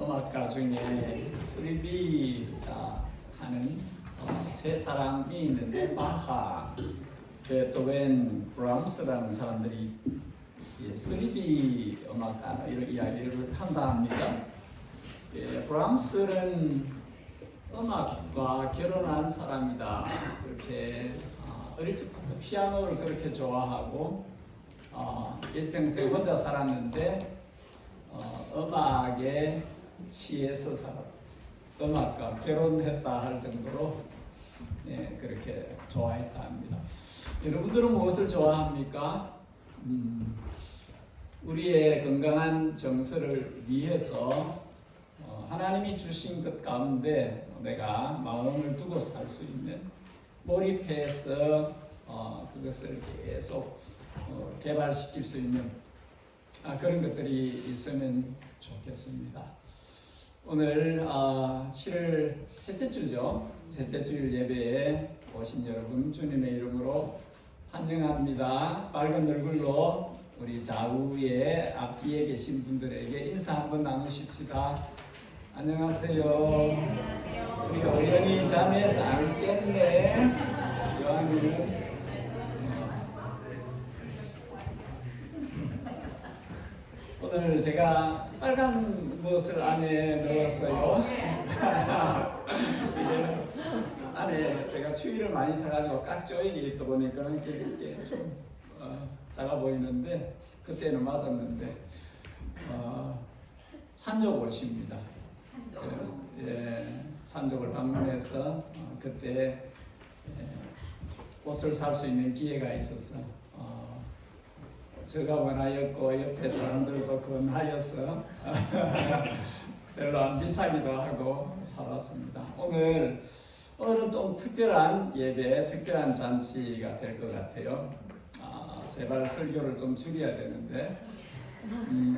음악가 중에 프리비 하는 세 사람이 있는데 바하, 베토벤, 브람스라는 사람들이 프리비 음악가 이런 이야기를 한다 합니다. 브람스는 음악과 결혼한 사람이다. 그렇게 어릴 적부터 피아노를 그렇게 좋아하고 일평생 혼자 살았는데 음악에 취해서 음악과 결혼했다 할 정도로 그렇게 좋아했다 합니다. 여러분들은 무엇을 좋아합니까? 우리의 건강한 정서를 위해서 하나님이 주신 것 가운데 내가 마음을 두고 살 수 있는, 몰입해서 그것을 계속 개발시킬 수 있는 그런 것들이 있으면 좋겠습니다. 오늘 7월 셋째 주죠. 셋째 주일 예배에 오신 여러분 주님의 이름으로 환영합니다. 빨간 얼굴로 우리 좌우에 앞뒤에 계신 분들에게 인사 한번 나누십시다. 안녕하세요. 네, 안녕하세요. 우리 어연이 잠에서 안 깼네. 요한이는 오늘 제가 빨간 무엇을 안에 넣었어요. 이제는 안에 제가 추위를 많이 타가지고 깍조이게 입다 보니까 이게 좀 작아 보이는데 그때는 맞았는데 산적 옷입니다. 산적을 방문해서 그때 옷을 살 수 있는 기회가 있어서 제가 원하였고 옆에 사람들도 권하여서 별로 안 비싸기도 하고 살았습니다. 오늘은 좀 특별한 예배, 특별한 잔치가 될 것 같아요. 제발 설교를 좀 줄여야 되는데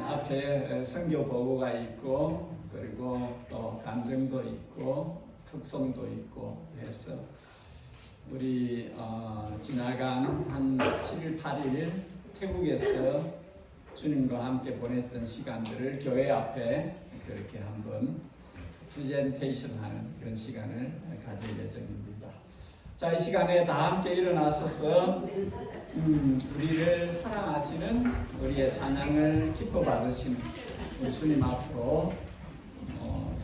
앞에 선교 보고가 있고 그리고 또 간증도 있고 특송도 있고 해서 우리 지나간 한 7일, 8일 태국에서 주님과 함께 보냈던 시간들을 교회 앞에 그렇게 한번 프레젠테이션 하는 그런 시간을 가질 예정입니다. 자, 이 시간에 다 함께 일어나셔서 우리를 사랑하시는 우리의 찬양을 기뻐 받으신 우리 주님 앞으로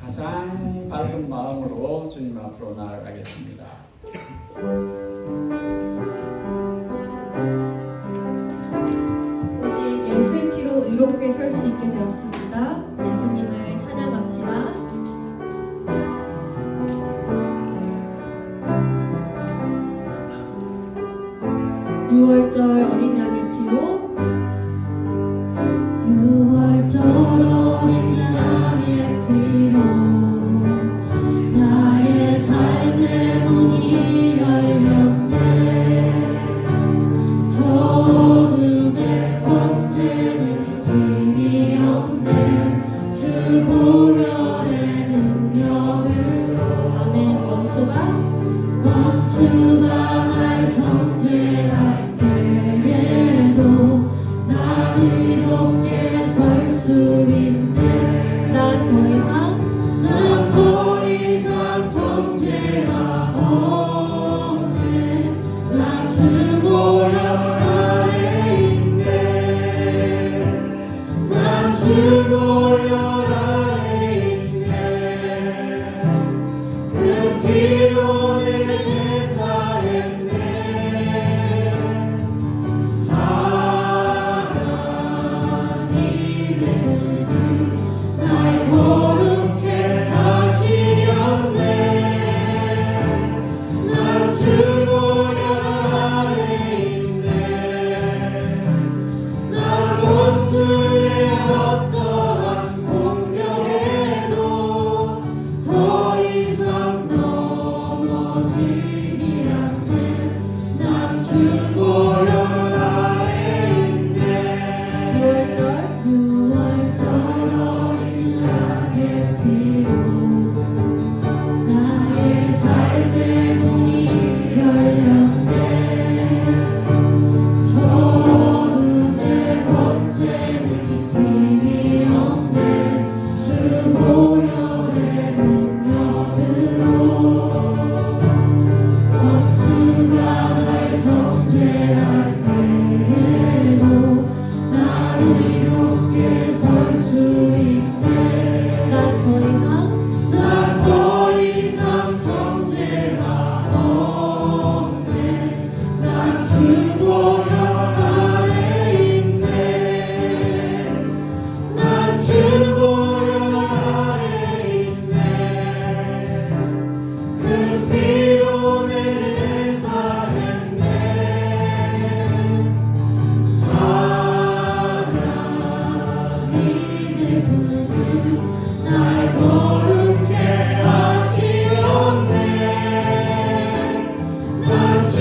가장 밝은 마음으로 주님 앞으로 나아가겠습니다. 오직 예수의 피로 의롭게 설 수 있게 되었습니다. 예수님을 찬양합시다. 6월절 어린 양의 피로 6월절 어린 양의 피로 나의 삶의 문이 열렸네. 저 어둠의 권세는 힘이 없네. 주 보혈의 능력으로 아멘. 원수가 날 정죄할 때에도 난 이롭게 설 수 있네. 난 더 이상 정죄가 없네. 난 주 보혈 아래 있네. 난 주 보혈 아래 있네. 그 피로 내 제사를 날 거룩해 하시옵네. 난 주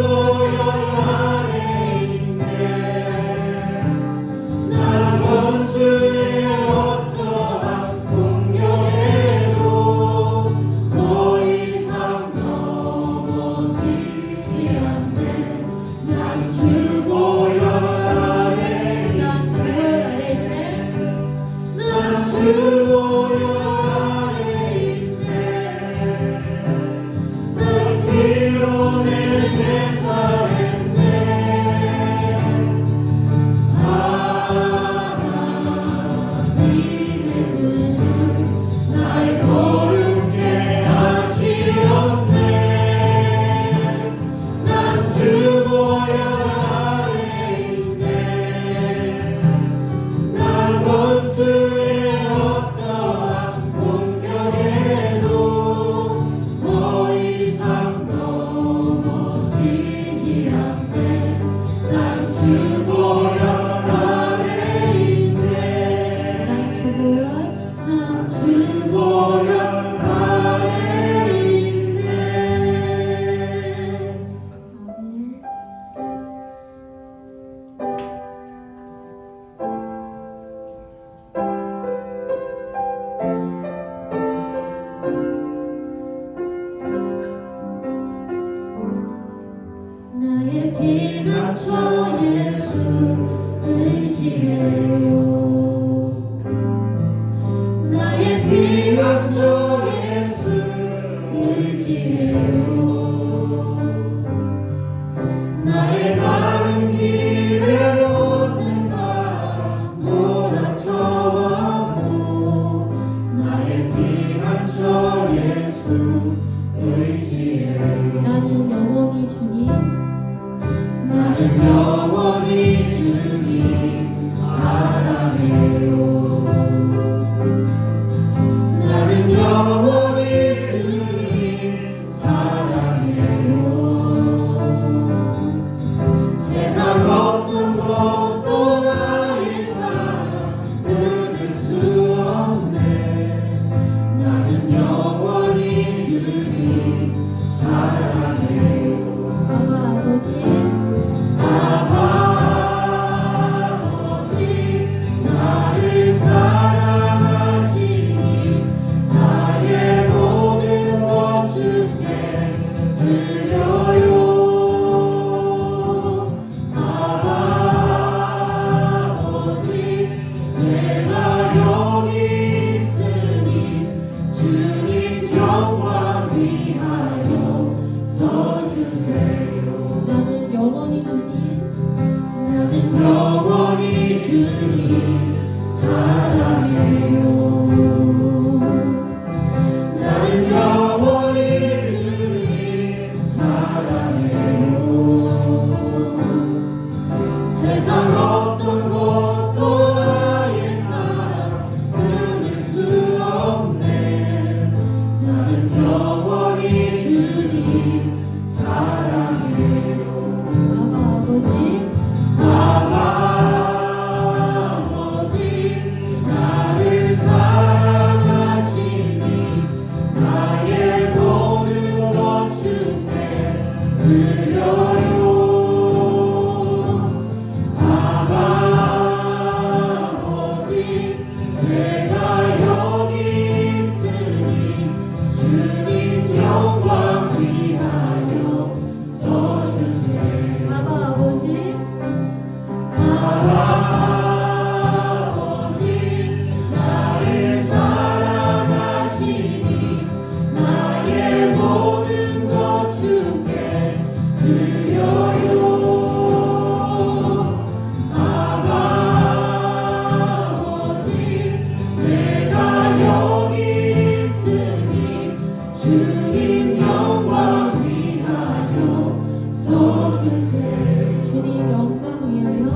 보혈 아래 있네. 난 원수의 어떠한 공격에도 더 이상 넘어지지 않네. 난 주 보혈 아래 있네. 난 주 보혈 아래 있네. 난 피로 내 죄 사했네. 하나님의 은은 날 거룩해 하시옵네. 난 주 보혈 아래 있네. 난 원수의 어떠한 공격에도 더 이상 넘어지지 않네. 난 주 보혈 아래 있네. 난 주 보혈 아래 있네. 나의 피난처 예수 의지해요. 나의 피난처 예수 의지해요. 나의 가는 길에 모든 바람 몰아쳐와도 나의 피난처 예수 의지해요. 나는 영원히 주님, 나는 영원히 주님 사랑해요. 나는 영원히 주님 사랑해요. 세상 어떤 것도 나의 사랑 끊을 수 없네. 나는 영원히 주님 사랑해요. 아버지 나를 사랑하시니 나의 모든 것 주께 드려요. 아버지 내가 여기 있으니 주님 영광 위하여 써주세요. 나는 영원히 주님 사랑해요. 나는 영원히 주님 사랑해요. 세상 어떤 것도 나의 사랑 끊을 수 없네. 나는 영원히 주님 사랑해요. 아버지 나를 사랑하시니 나의 모든 것 주께 드려요. 아버지 내가 여기 있으니 주님 영광 위하여 써주세요. 아버지 나를 사랑하시니 나의 모든 것 주께 드려요. 아버지 내가 여기 있으니 주님 영광 위하여 써주세요. 주님 영광 위하여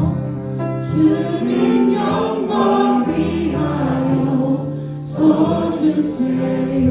주님 영광 위하여 써주세요.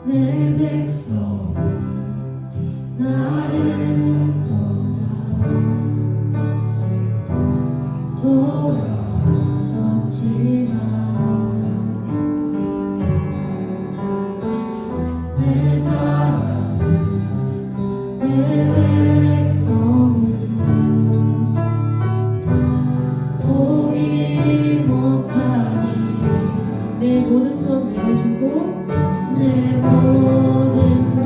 내 백성이 나를 떠나 돌아섰지만 내 사랑 내 백성은 포기 못하니 내 모든 것 내려주고 내 모든 것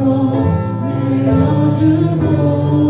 내어주고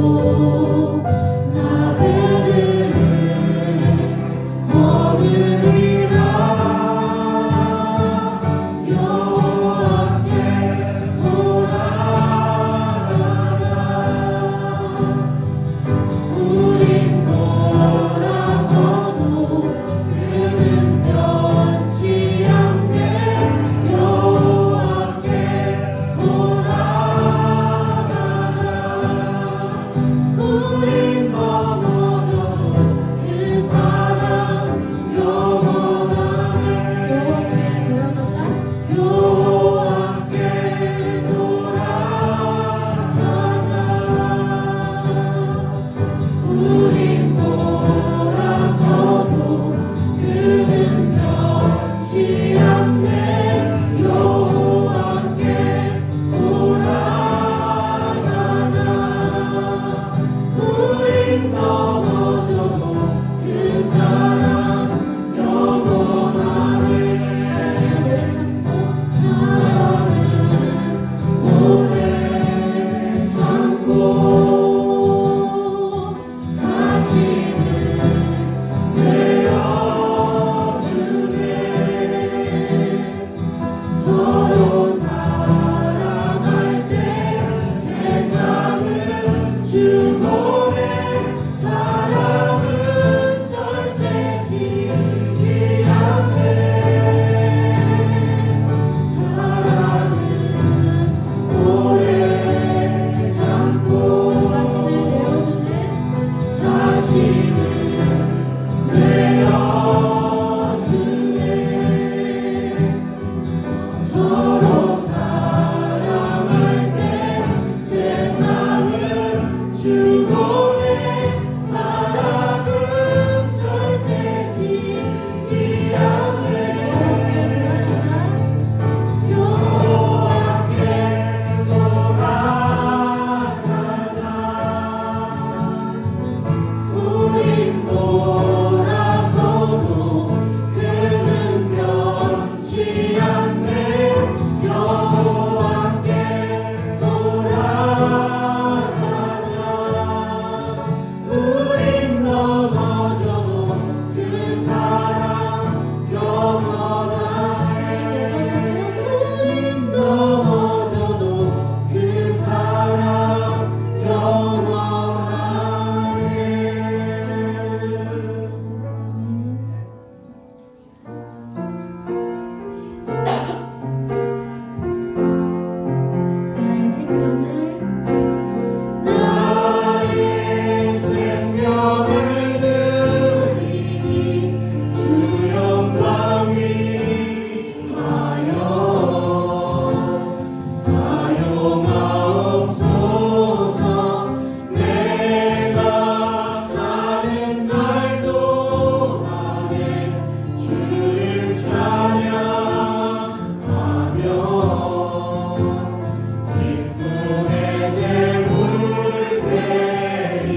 기쁨의 제물 되리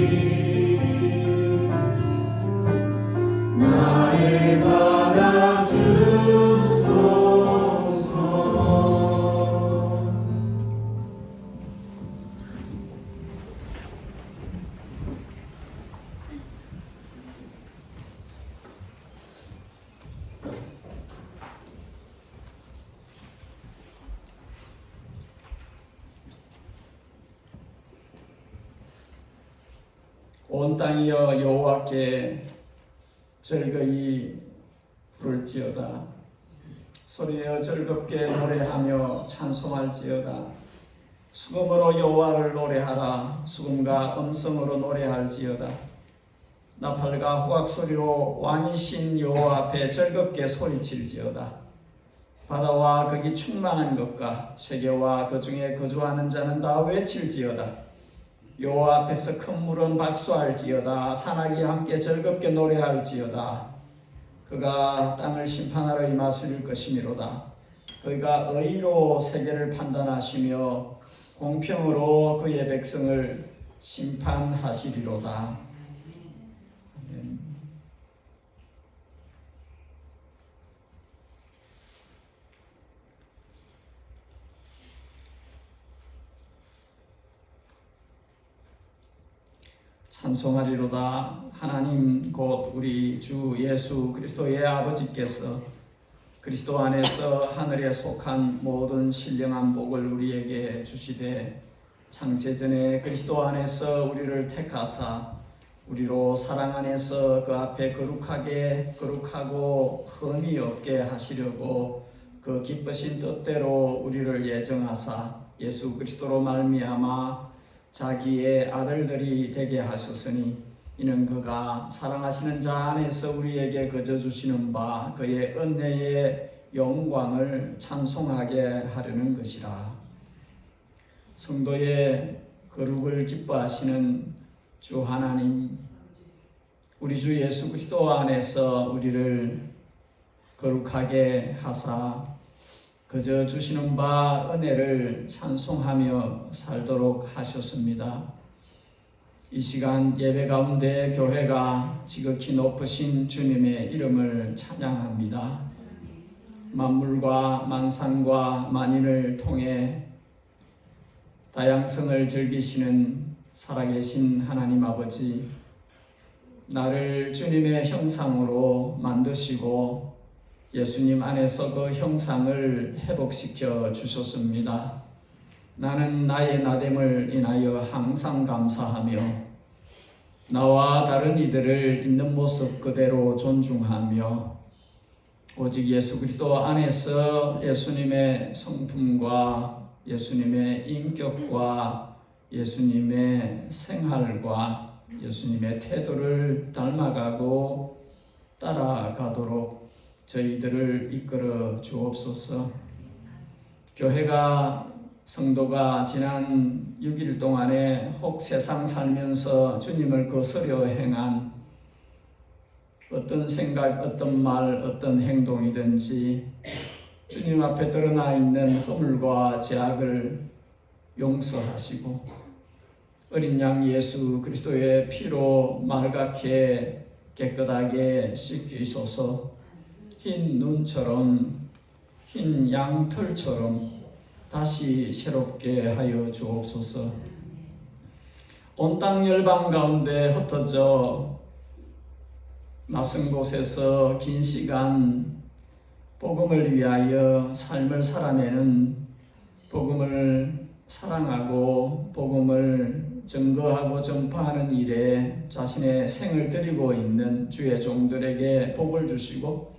나를 받아 주소서. 온 땅이여 여호와께 즐거이 부를지어다. 소리여 즐겁게 노래하며 찬송할지어다. 수금으로 여호와를 노래하라. 수금과 음성으로 노래할지어다. 나팔과 후악 소리로 왕이신 여호와 앞에 즐겁게 소리칠지어다. 바다와 거기 충만한 것과 세계와 그 중에 거주하는 자는 다 외칠지어다. 여호와 앞에서 큰 물은 박수할지어다. 산악이 함께 즐겁게 노래할지어다. 그가 땅을 심판하러 임하실 것이미로다. 그가 의로 세계를 판단하시며 공평으로 그의 백성을 심판하시리로다. 아멘. 찬송하리로다. 하나님 곧 우리 주 예수 그리스도의 아버지께서 그리스도 안에서 하늘에 속한 모든 신령한 복을 우리에게 주시되 창세전에 그리스도 안에서 우리를 택하사 우리로 사랑 안에서 그 앞에 거룩하고 흠이 없게 하시려고 그 기쁘신 뜻대로 우리를 예정하사 예수 그리스도로 말미암아 자기의 아들들이 되게 하셨으니 이는 그가 사랑하시는 자 안에서 우리에게 거저 주시는 바 그의 은혜의 영광을 찬송하게 하려는 것이라. 성도의 거룩을 기뻐하시는 주 하나님, 우리 주 예수 그리스도 안에서 우리를 거룩하게 하사 그저 주시는 바 은혜를 찬송하며 살도록 하셨습니다. 이 시간 예배 가운데 교회가 지극히 높으신 주님의 이름을 찬양합니다. 만물과 만상과 만인을 통해 다양성을 즐기시는 살아계신 하나님 아버지, 나를 주님의 형상으로 만드시고 예수님 안에서 그 형상을 회복시켜 주셨습니다. 나는 나의 나됨을 인하여 항상 감사하며 나와 다른 이들을 있는 모습 그대로 존중하며 오직 예수 그리스도 안에서 예수님의 성품과 예수님의 인격과 예수님의 생활과 예수님의 태도를 닮아가고 따라가도록 저희들을 이끌어 주옵소서. 교회가 성도가 지난 6일 동안에 혹 세상 살면서 주님을 거스려 행한 어떤 생각, 어떤 말, 어떤 행동이든지 주님 앞에 드러나 있는 허물과 죄악을 용서하시고 어린 양 예수 그리스도의 피로 맑게 깨끗하게 씻기소서. 흰 눈처럼 흰 양털처럼 다시 새롭게 하여 주옵소서. 온 땅 열방 가운데 흩어져 낯선 곳에서 긴 시간 복음을 위하여 삶을 살아내는, 복음을 사랑하고 복음을 증거하고 전파하는 일에 자신의 생을 드리고 있는 주의 종들에게 복을 주시고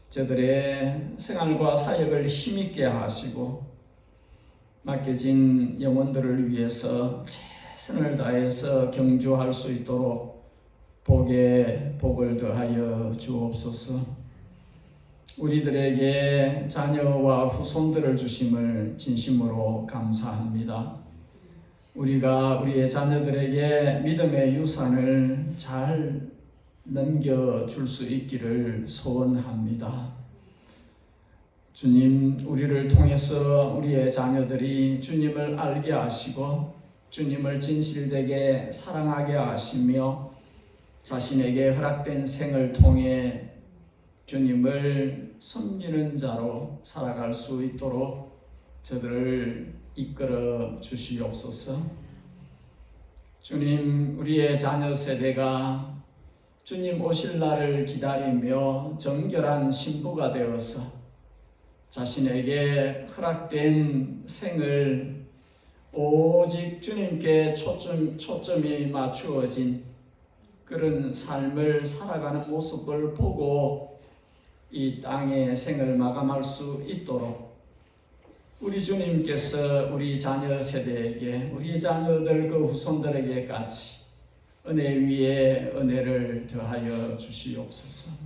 저들의 생활과 사역을 힘있게 하시고 맡겨진 영혼들을 위해서 최선을 다해서 경주할 수 있도록 복에 복을 더하여 주옵소서. 우리들에게 자녀와 후손들을 주심을 진심으로 감사합니다. 우리가 우리의 자녀들에게 믿음의 유산을 잘 넘겨줄 수 있기를 소원합니다. 주님, 우리를 통해서 우리의 자녀들이 주님을 알게 하시고 주님을 진실되게 사랑하게 하시며 자신에게 허락된 생을 통해 주님을 섬기는 자로 살아갈 수 있도록 저들을 이끌어 주시옵소서. 주님, 우리의 자녀 세대가 주님 오실 날을 기다리며 정결한 신부가 되어서 자신에게 허락된 생을 오직 주님께 초점이 맞추어진 그런 삶을 살아가는 모습을 보고 이 땅의 생을 마감할 수 있도록 우리 주님께서 우리 자녀 세대에게, 우리 자녀들 그 후손들에게까지 은혜 위에 은혜를 더하여 주시옵소서.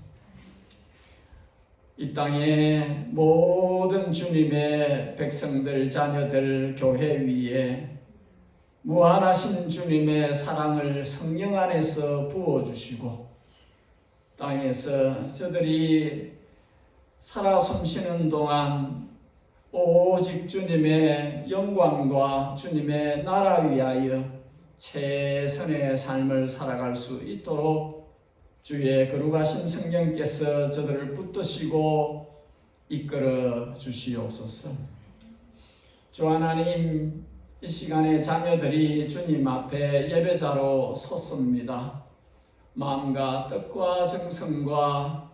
이 땅의 모든 주님의 백성들, 자녀들, 교회 위에 무한하신 주님의 사랑을 성령 안에서 부어주시고 땅에서 저들이 살아 숨쉬는 동안 오직 주님의 영광과 주님의 나라 위하여 최선의 삶을 살아갈 수 있도록 주의 거룩하신 성령께서 저들을 붙드시고 이끌어 주시옵소서. 주 하나님, 이 시간에 자녀들이 주님 앞에 예배자로 섰습니다. 마음과 뜻과 정성과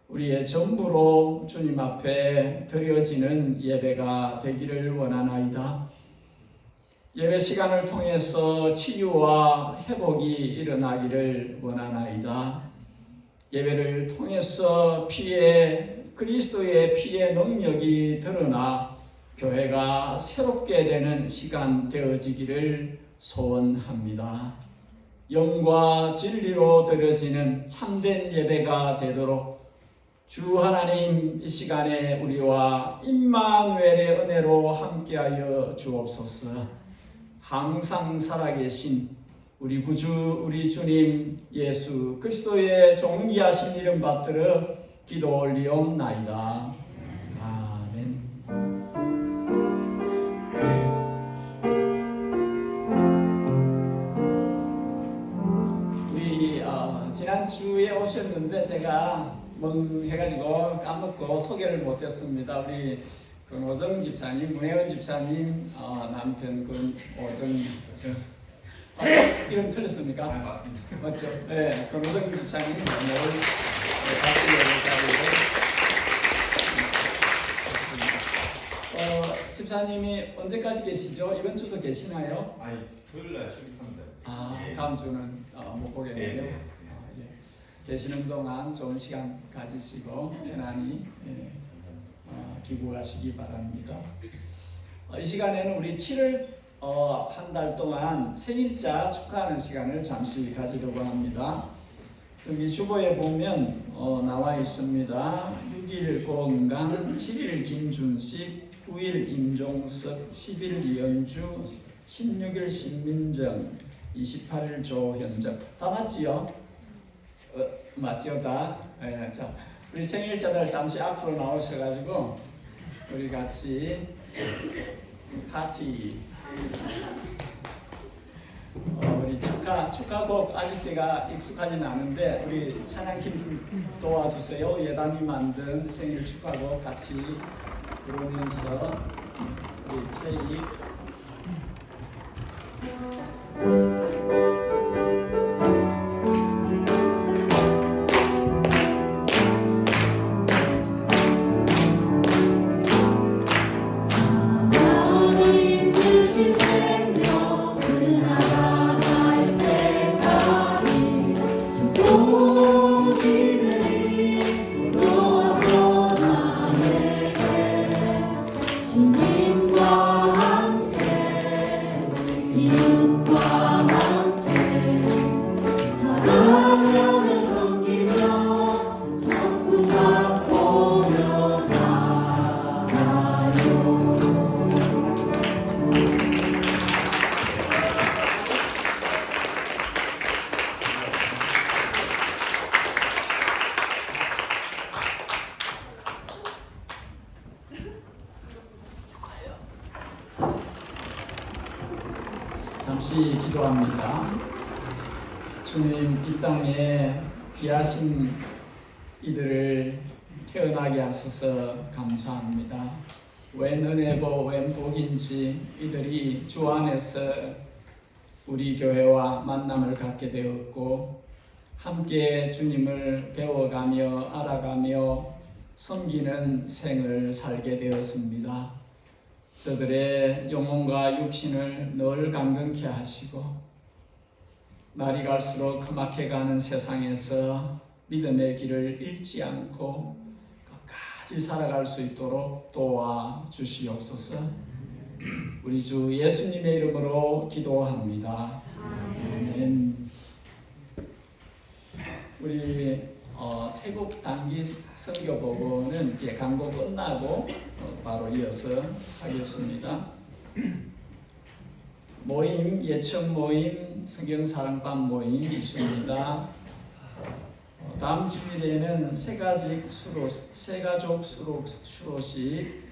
우리의 전부로 주님 앞에 드려지는 예배가 되기를 원하나이다. 예배 시간을 통해서 치유와 회복이 일어나기를 원하나이다. 예배를 통해서 그리스도의 피의 능력이 드러나 교회가 새롭게 되는 시간 되어지기를 소원합니다. 영과 진리로 드려지는 참된 예배가 되도록 주 하나님, 이 시간에 우리와 임마누엘의 은혜로 함께하여 주옵소서. 항상 살아계신 우리 구주, 우리 주님 예수 그리스도의 존귀하신 이름 받들어 기도 올리옵나이다. 아멘. 우리 지난주에 오셨는데 제가 멍해가지고 까먹고 소개를 못했습니다. 우리 권오정 집사님, 문혜원 집사님 남편 권오정 이름 틀렸습니까? 네, 맞습니다. 맞죠? 네, 권오정 집사님 오늘 같이 예배자리에 집사님이 언제까지 계시죠? 이번 주도 계시나요? 아니, 토요일날 출입합니다. 아, 다음 주는 못 보겠네요. 네. 계시는 동안 좋은 시간 가지시고 편안히 기구하시기 바랍니다. 이 시간에는 우리 7월 한 달 동안 생일자 축하하는 시간을 잠시 가지려고 합니다. 여기 주보에 보면 나와 있습니다. 6일 고은강, 7일 김준식, 9일 임종석, 10일 이현주, 16일 신민정, 28일 조현정. 다 맞지요? 맞지요 다? 네, 자, 우리 생일자들 잠시 앞으로 나오셔가지고 우리 같이 파티. 우리 축하곡 아직 제가 익숙하지는 않은데 우리 찬양팀 도와주세요. 예담이 만든 생일 축하곡 같이 부르면서 우리 케이크 잠시 기도합니다. 주님, 이 땅에 귀하신 이들을 태어나게 하셔서 감사합니다. 웬 은혜고 웬 복인지 이들이 주 안에서 우리 교회와 만남을 갖게 되었고 함께 주님을 배워가며 알아가며 섬기는 생을 살게 되었습니다. 저들의 영혼과 육신을 늘 강건케 하시고 날이 갈수록 험악해가는 세상에서 믿음의 길을 잃지 않고 끝까지 살아갈 수 있도록 도와주시옵소서. 우리 주 예수님의 이름으로 기도합니다. 아멘. 우리 태국 단기 선교보고는 이제 광고 끝나고 바로 이어서 하겠습니다. 모임, 예천 모임, 성경사랑방 모임 있습니다. 다음 주일에는 새가족 수로식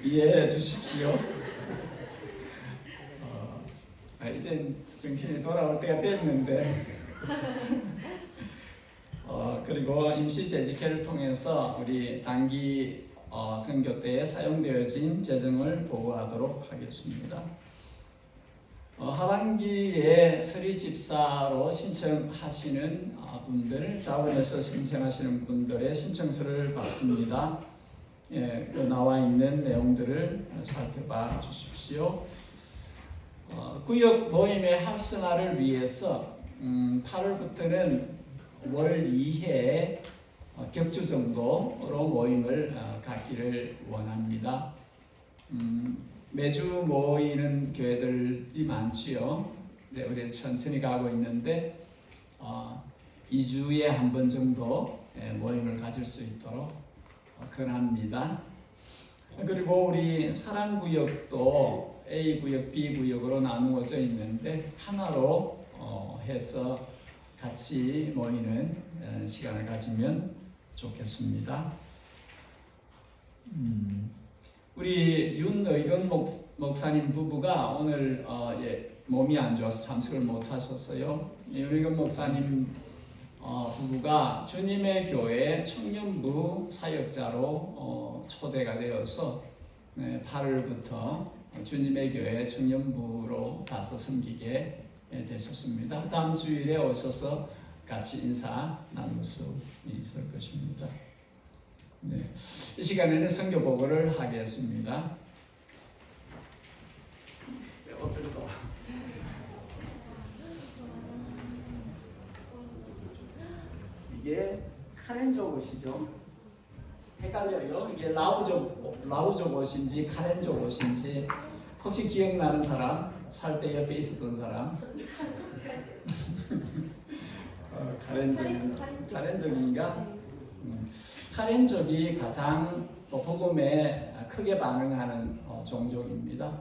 이해해 주십시오. 이제 정신이 돌아올 때가 됐는데 그리고 임시재직회를 통해서 우리 단기 선교 때에 사용되어진 재정을 보고하도록 하겠습니다. 하반기에 서리집사로 신청하시는 분들, 자원에서 신청하시는 분들의 신청서를 받습니다. 나와 있는 내용들을 살펴봐 주십시오. 구역 모임의 활성화를 위해서 8월부터는 월 2회 격주 정도로 모임을 갖기를 원합니다. 매주 모이는 교회들이 많지요. 네, 우리 천천히 가고 있는데 2주에 한 번 정도 모임을 가질 수 있도록 권합니다. 그리고 우리 사랑구역도 A구역, B구역으로 나누어져 있는데 하나로 해서 같이 모이는 시간을 가지면 좋겠습니다. 우리 윤의건 목사님 부부가 오늘 몸이 안 좋아서 참석을 못 하셨어요. 윤의건 목사님 부부가 주님의 교회 청년부 사역자로 초대가 되어서 8월부터 주님의 교회 청년부로 가서 섬기게 되셨습니다. 다음 주일에 오셔서 같이 인사 나눌 수 있을 것입니다. 네, 이 시간에는 선교 보고를 하겠습니다. 옷을 또 이게 카렌족 옷이죠. 헷갈려요. 이게 라우족 옷인지 카렌족 옷인지 혹시 기억나는 사람? 살 때 옆에 있었던 사람? 카렌족인가? 카렌족이 가장 복음에 크게 반응하는 종족입니다.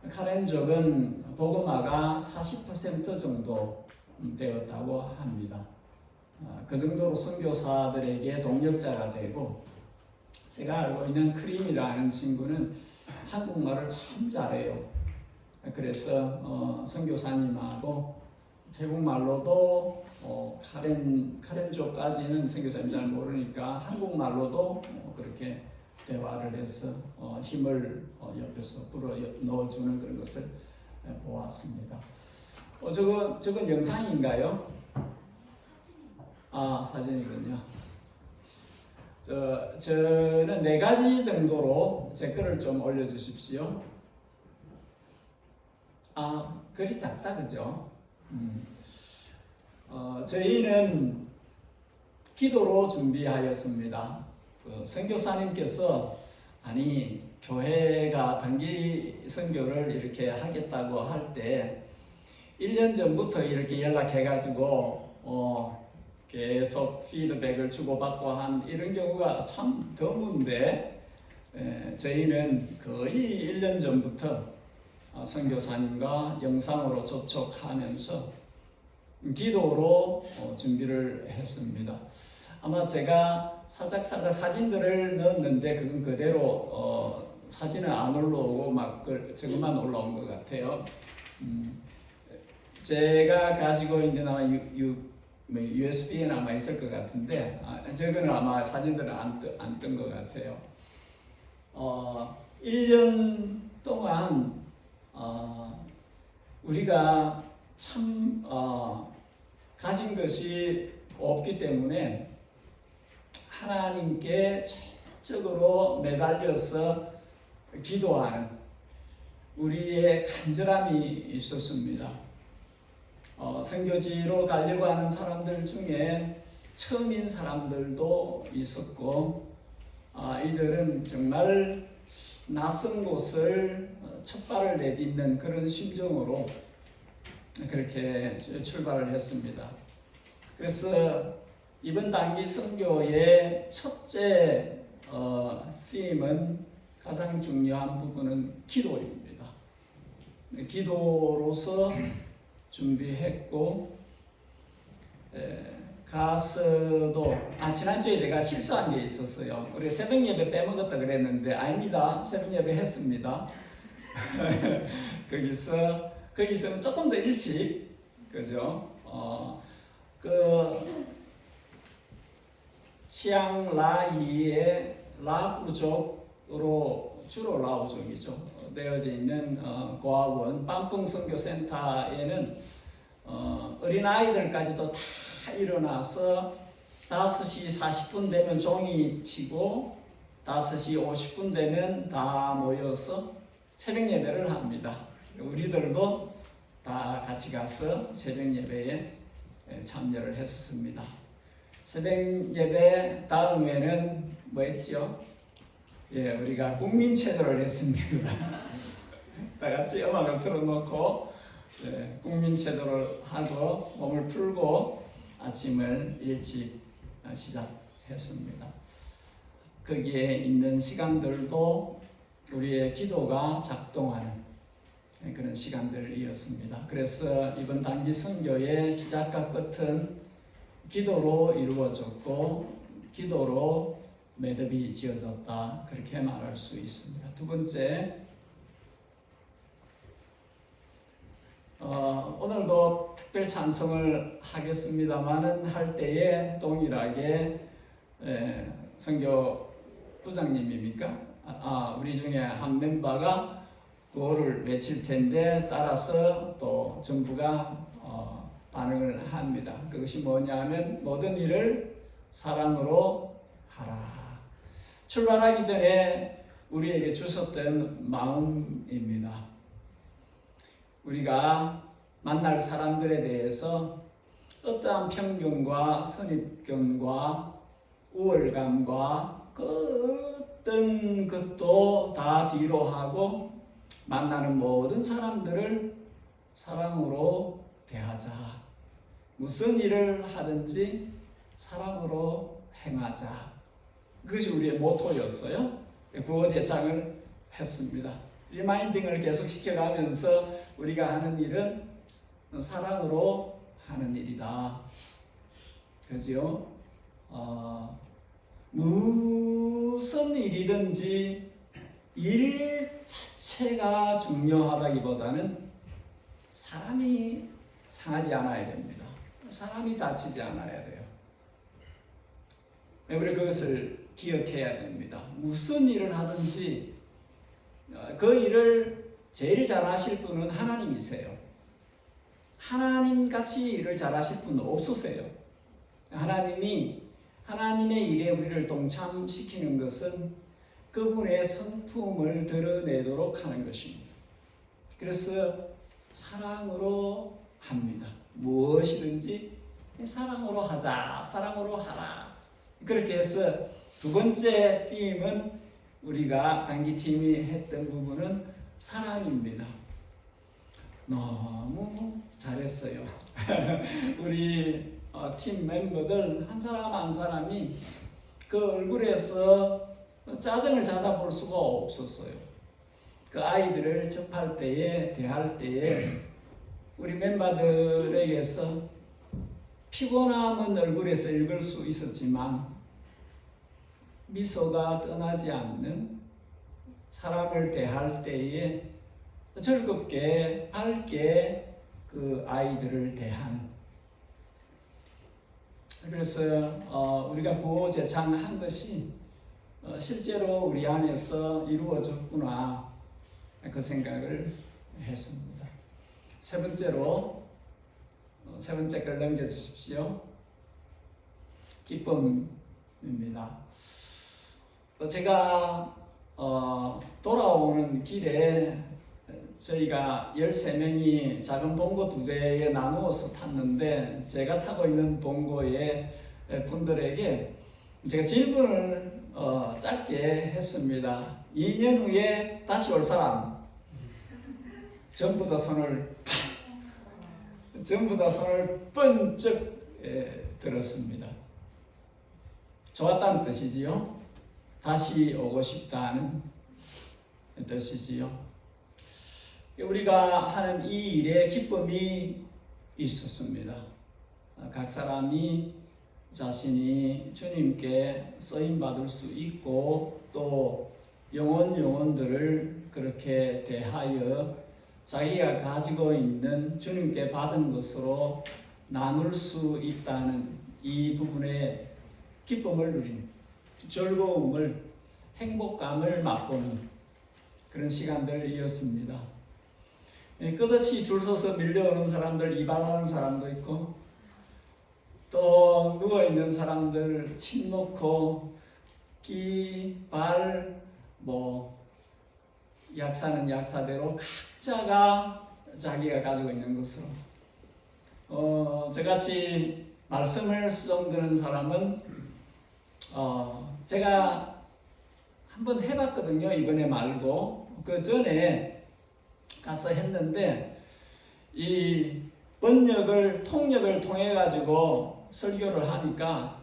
카렌족은 복음화가 40% 정도 되었다고 합니다. 그 정도로 선교사들에게 동력자가 되고, 제가 알고 있는 크림이라는 친구는 한국말을 참 잘해요. 그래서 선교사님하고 태국말로도 카렌족까지는 선교사님 잘 모르니까 한국말로도 그렇게 대화를 해서 힘을 옆에서 불어 넣어주는 그런 것을 보았습니다. 저건 영상인가요? 사진이군요. 저는 4가지 정도로 제 글을 좀 올려주십시오. 글이 작다, 그죠? 저희는 기도로 준비하였습니다. 선교사님께서 교회가 단기 선교를 이렇게 하겠다고 할 때 1년 전부터 이렇게 연락해가지고 계속 피드백을 주고받고 한 이런 경우가 참 드문데, 저희는 거의 1년 전부터 선교사님과 영상으로 접촉하면서 기도로 준비를 했습니다. 아마 제가 살짝 사진들을 넣었는데 그건 그대로 사진은 안 올라오고 막 저것만 올라온 것 같아요. 제가 가지고 있는 아마 USB에 아마 있을 것 같은데 저거는 아마 사진들은 안 뜬 것 같아요. 1년 동안 우리가 참 가진 것이 없기 때문에 하나님께 전적으로 매달려서 기도하는 우리의 간절함이 있었습니다. 선교지로 가려고 하는 사람들 중에 처음인 사람들도 있었고 이들은 정말 낯선 곳을 첫 발을 내딛는 그런 심정으로 그렇게 출발을 했습니다. 그래서 이번 단기 선교의 첫째 팀은 가장 중요한 부분은 기도입니다. 기도로서 준비했고 가서도 지난주에 제가 실수한 게 있었어요. 우리 새벽 예배 빼먹었다 그랬는데 아닙니다. 새벽 예배 했습니다. 거기서는 조금 더 일찍 그죠? 치앙라이의 라후족으로 주로 라후족이죠. 되어져 있는 고아원 빰뿡 선교센터에는 어린아이들까지도 다 일어나서 5시 40분 되면 종이 치고 5시 50분 되면 다 모여서 새벽 예배를 합니다. 우리들도 다 같이 가서 새벽 예배에 참여를 했었습니다. 새벽 예배 다음에는 뭐 했죠? 우리가 국민체조를 했습니다. 다 같이 음악을 틀어놓고 국민체조를 하고 몸을 풀고 아침을 일찍 시작했습니다. 거기에 있는 시간들도 우리의 기도가 작동하는 그런 시간들이었습니다. 그래서 이번 단기 선교의 시작과 끝은 기도로 이루어졌고 기도로 매듭이 지어졌다 그렇게 말할 수 있습니다. 두 번째, 오늘도 특별 찬송을 하겠습니다만은 할 때에 동일하게 선교 부장님입니까? 우리 중에 한 멤버가 구호를 외칠 텐데 따라서 또 전부가 반응을 합니다. 그것이 뭐냐면 모든 일을 사랑으로 하라. 출발하기 전에 우리에게 주셨던 마음입니다. 우리가 만날 사람들에 대해서 어떠한 편견과 선입견과 우월감과 그 어떤 것도 다 뒤로 하고 만나는 모든 사람들을 사랑으로 대하자. 무슨 일을 하든지 사랑으로 행하자. 그것이 우리의 모토였어요. 구호 제창을 했습니다. 리마인딩을 계속 시켜가면서 우리가 하는 일은 사랑으로 하는 일이다. 그죠? 무슨 일이든지 일 자체가 중요하다기보다는 사람이 상하지 않아야 됩니다. 사람이 다치지 않아야 돼요. 우리 그것을 기억해야 됩니다. 무슨 일을 하든지 그 일을 제일 잘하실 분은 하나님이세요. 하나님같이 일을 잘하실 분은 없으세요. 하나님이 하나님의 일에 우리를 동참시키는 것은 그분의 성품을 드러내도록 하는 것입니다. 그래서 사랑으로 합니다. 무엇이든지 사랑으로 하자, 사랑으로 하라. 그렇게 해서 두 번째 팀은 우리가 단기팀이 했던 부분은 사랑입니다. 너무 잘했어요. 우리 팀 멤버들 한 사람 한 사람이 그 얼굴에서 짜증을 찾아볼 수가 없었어요. 그 아이들을 접할 때에 대할 때에 우리 멤버들에게서 피곤함은 얼굴에서 읽을 수 있었지만 미소가 떠나지 않는 사람을 대할 때에 즐겁게 밝게 그 아이들을 대하는. 그래서 우리가 구호 제창한 것이 실제로 우리 안에서 이루어졌구나 그 생각을 했습니다. 세 번째로 세 번째 걸 넘겨주십시오. 기쁨입니다. 제가 돌아오는 길에 저희가 13명이 작은 봉고 2대에 나누어서 탔는데 제가 타고 있는 봉고의 분들에게 제가 질문을 짧게 했습니다. 2년 후에 다시 올 사람? 전부 다 손을 번쩍 들었습니다. 좋았다는 뜻이지요. 다시 오고 싶다는 뜻이지요. 우리가 하는 이 일에 기쁨이 있었습니다. 각 사람이 자신이 주님께 쓰임받을 수 있고 또 영혼들을 그렇게 대하여 자기가 가지고 있는 주님께 받은 것으로 나눌 수 있다는 이 부분에 기쁨을 누리는, 즐거움을, 행복감을 맛보는 그런 시간들이었습니다. 끝없이 줄 서서 밀려오는 사람들, 이발하는 사람도 있고 또 누워있는 사람들 침 놓고 약사는 약사대로 각자가 자기가 가지고 있는 것으로 저같이 말씀을 수정드는 사람은 제가 한번 해봤거든요. 이번에 말고 그 전에 가서 했는데 이 통역을 통해 가지고 설교를 하니까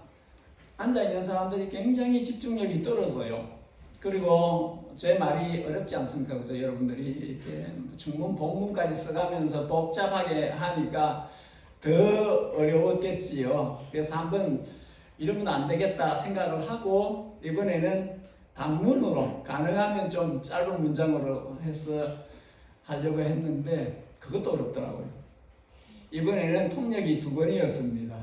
앉아있는 사람들이 굉장히 집중력이 떨어져요. 그리고 제 말이 어렵지 않습니까? 그래서 여러분들이 이렇게 중문, 복문까지 써가면서 복잡하게 하니까 더 어려웠겠지요. 그래서 한번 이러면 안 되겠다 생각을 하고 이번에는 단문으로 가능하면 좀 짧은 문장으로 해서 하려고 했는데 그것도 어렵더라고요. 이번에는 통역이 2번이었습니다.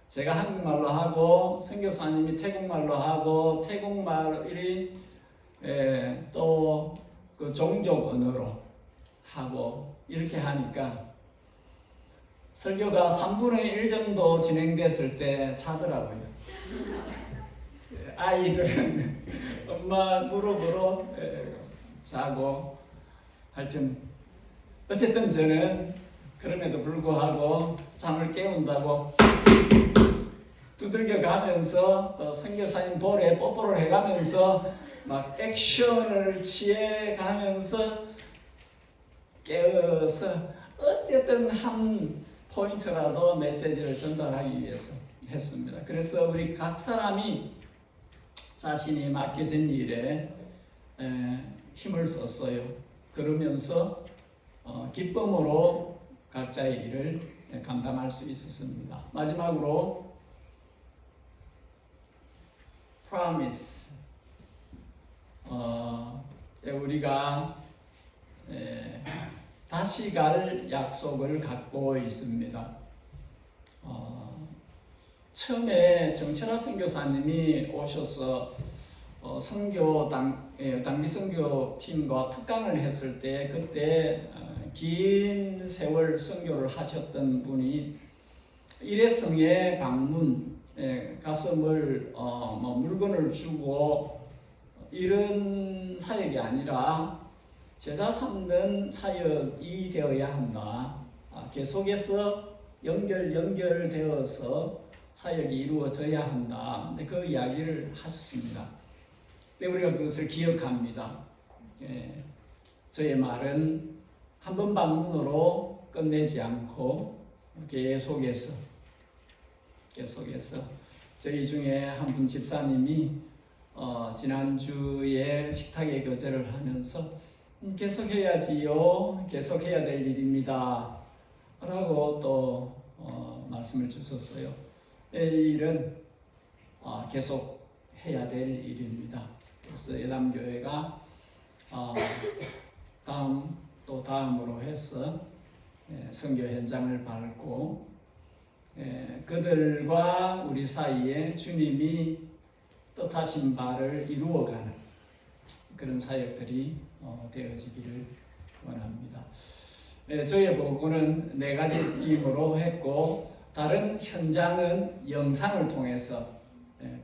제가 한국말로 하고 선교사님이 태국말로 하고 태국말이 또 그 종족 언어로 하고 이렇게 하니까 설교가 3분의 1 정도 진행됐을 때 자더라고요. 아이들은 엄마 무릎으로 자고 하여튼 어쨌든 저는 그럼에도 불구하고 잠을 깨운다고 두들겨 가면서 또 선교사님 볼에 뽀뽀를 해가면서 막 액션을 취해 가면서 깨어서 어쨌든 한 포인트라도 메시지를 전달하기 위해서 했습니다. 그래서 우리 각 사람이 자신이 맡겨진 일에 힘을 썼어요. 그러면서 기쁨으로 각자의 일을 감당할 수 있었습니다. 마지막으로 promise. 우리가 다시 갈 약속을 갖고 있습니다. 처음에 정철아 선교사님이 오셔서 단기 선교팀과 특강을 했을 때 그때 긴 세월 선교를 하셨던 분이 일회성의 방문, 가슴을 물건을 주고 이런 사역이 아니라 제자 삼는 사역이 되어야 한다. 계속해서 연결되어서 사역이 이루어져야 한다. 그 이야기를 하셨습니다. 우리가 그것을 기억합니다. 저의 말은 한 번 방문으로 끝내지 않고 계속해서 저희 중에 한 분 집사님이 지난주에 식탁에 교제를 하면서 계속해야지요. 계속해야 될 일입니다. 라고 또 말씀을 주셨어요. 이 일은 계속 해야 될 일입니다. 그래서 예담교회가 다음으로 해서 선교 현장을 밟고 그들과 우리 사이에 주님이 뜻하신 바를 이루어가는 그런 사역들이 되어지기를 원합니다. 저희 보고는 4가지 팀으로 했고 다른 현장은 영상을 통해서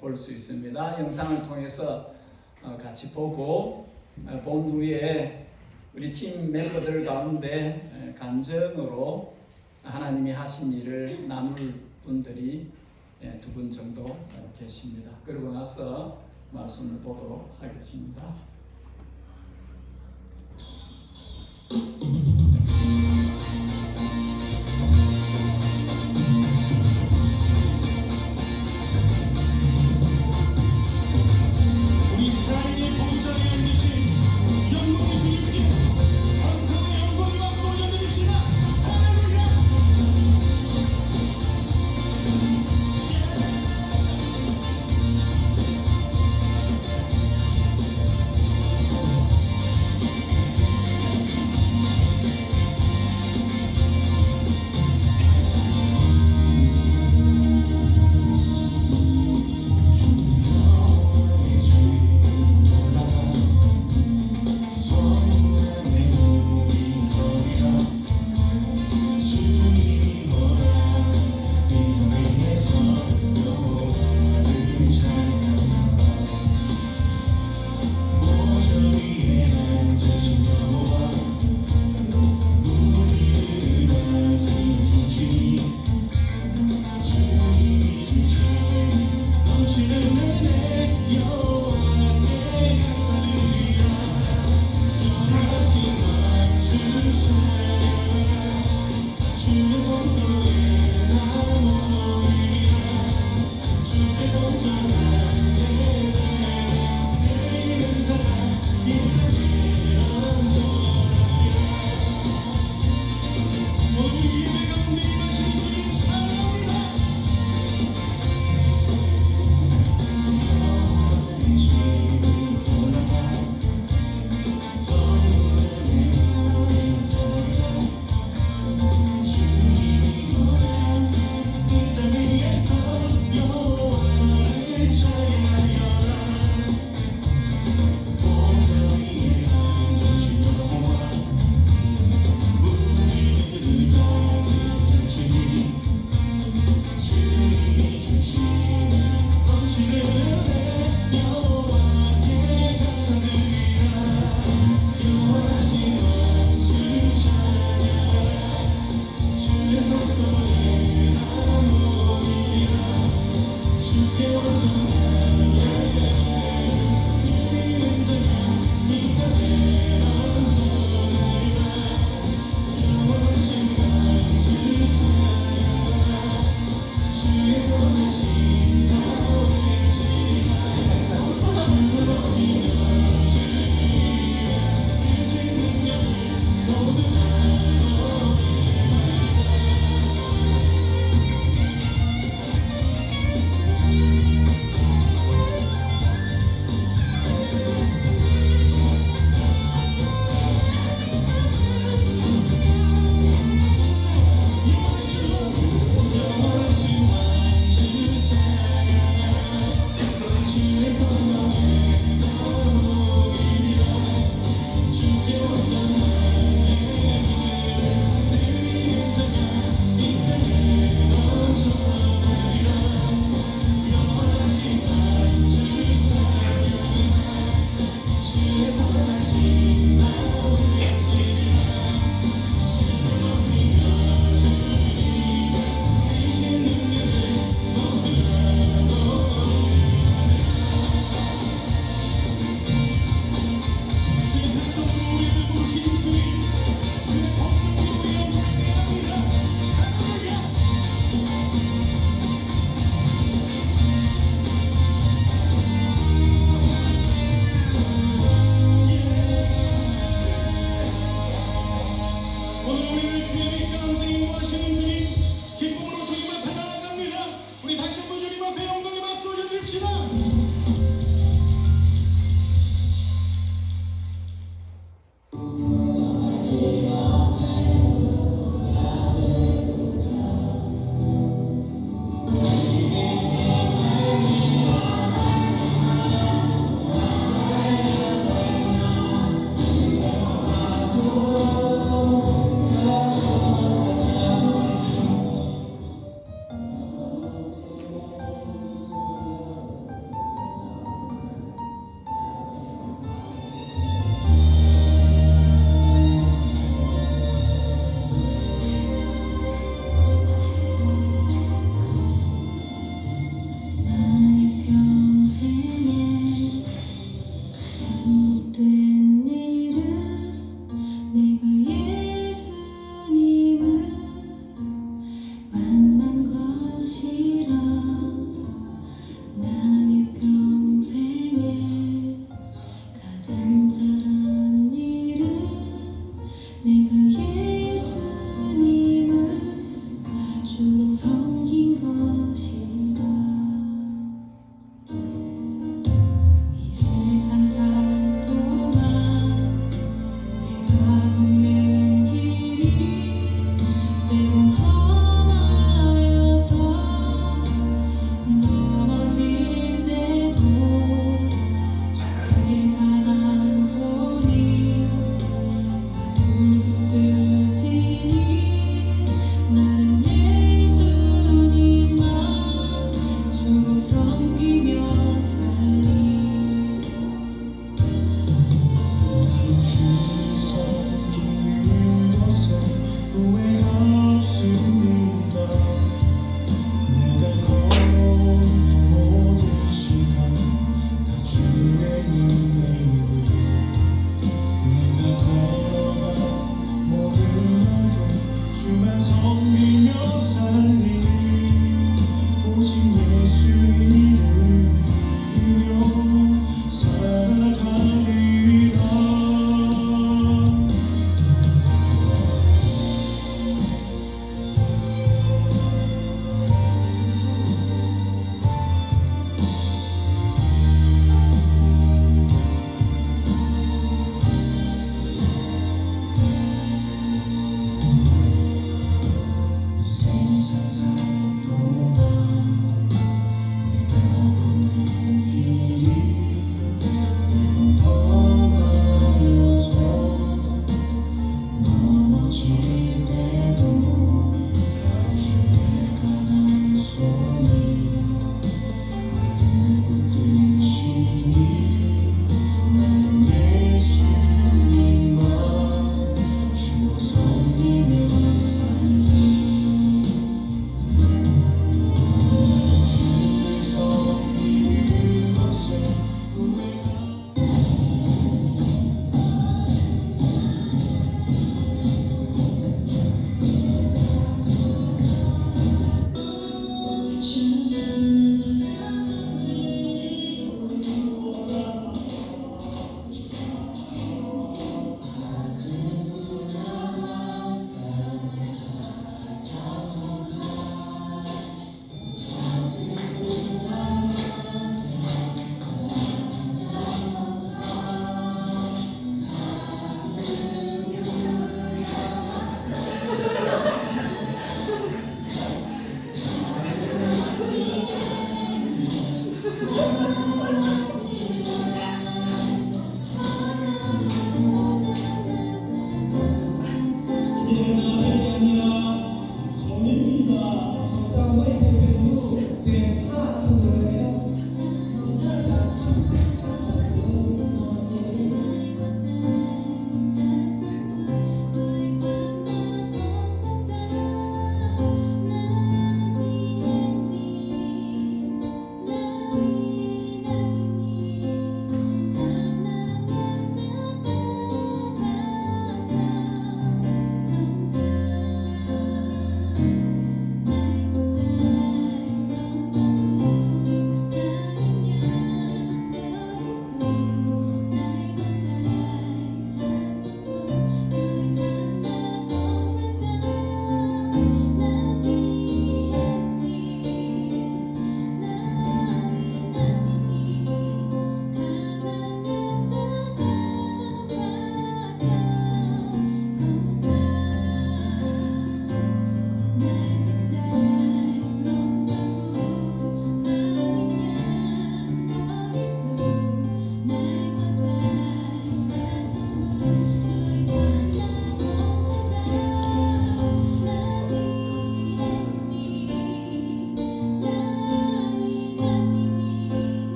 볼 수 있습니다. 영상을 통해서 같이 보고 본 후에 우리 팀 멤버들 가운데 간증으로 하나님이 하신 일을 나눌 분들이 2분 정도 계십니다. 그러고 나서 말씀을 보도록 하겠습니다. 우리 하나님의 보좌에 앉으신 영광의 주님께 감사의 영광의 박수 올려드립시다. 할렐루야.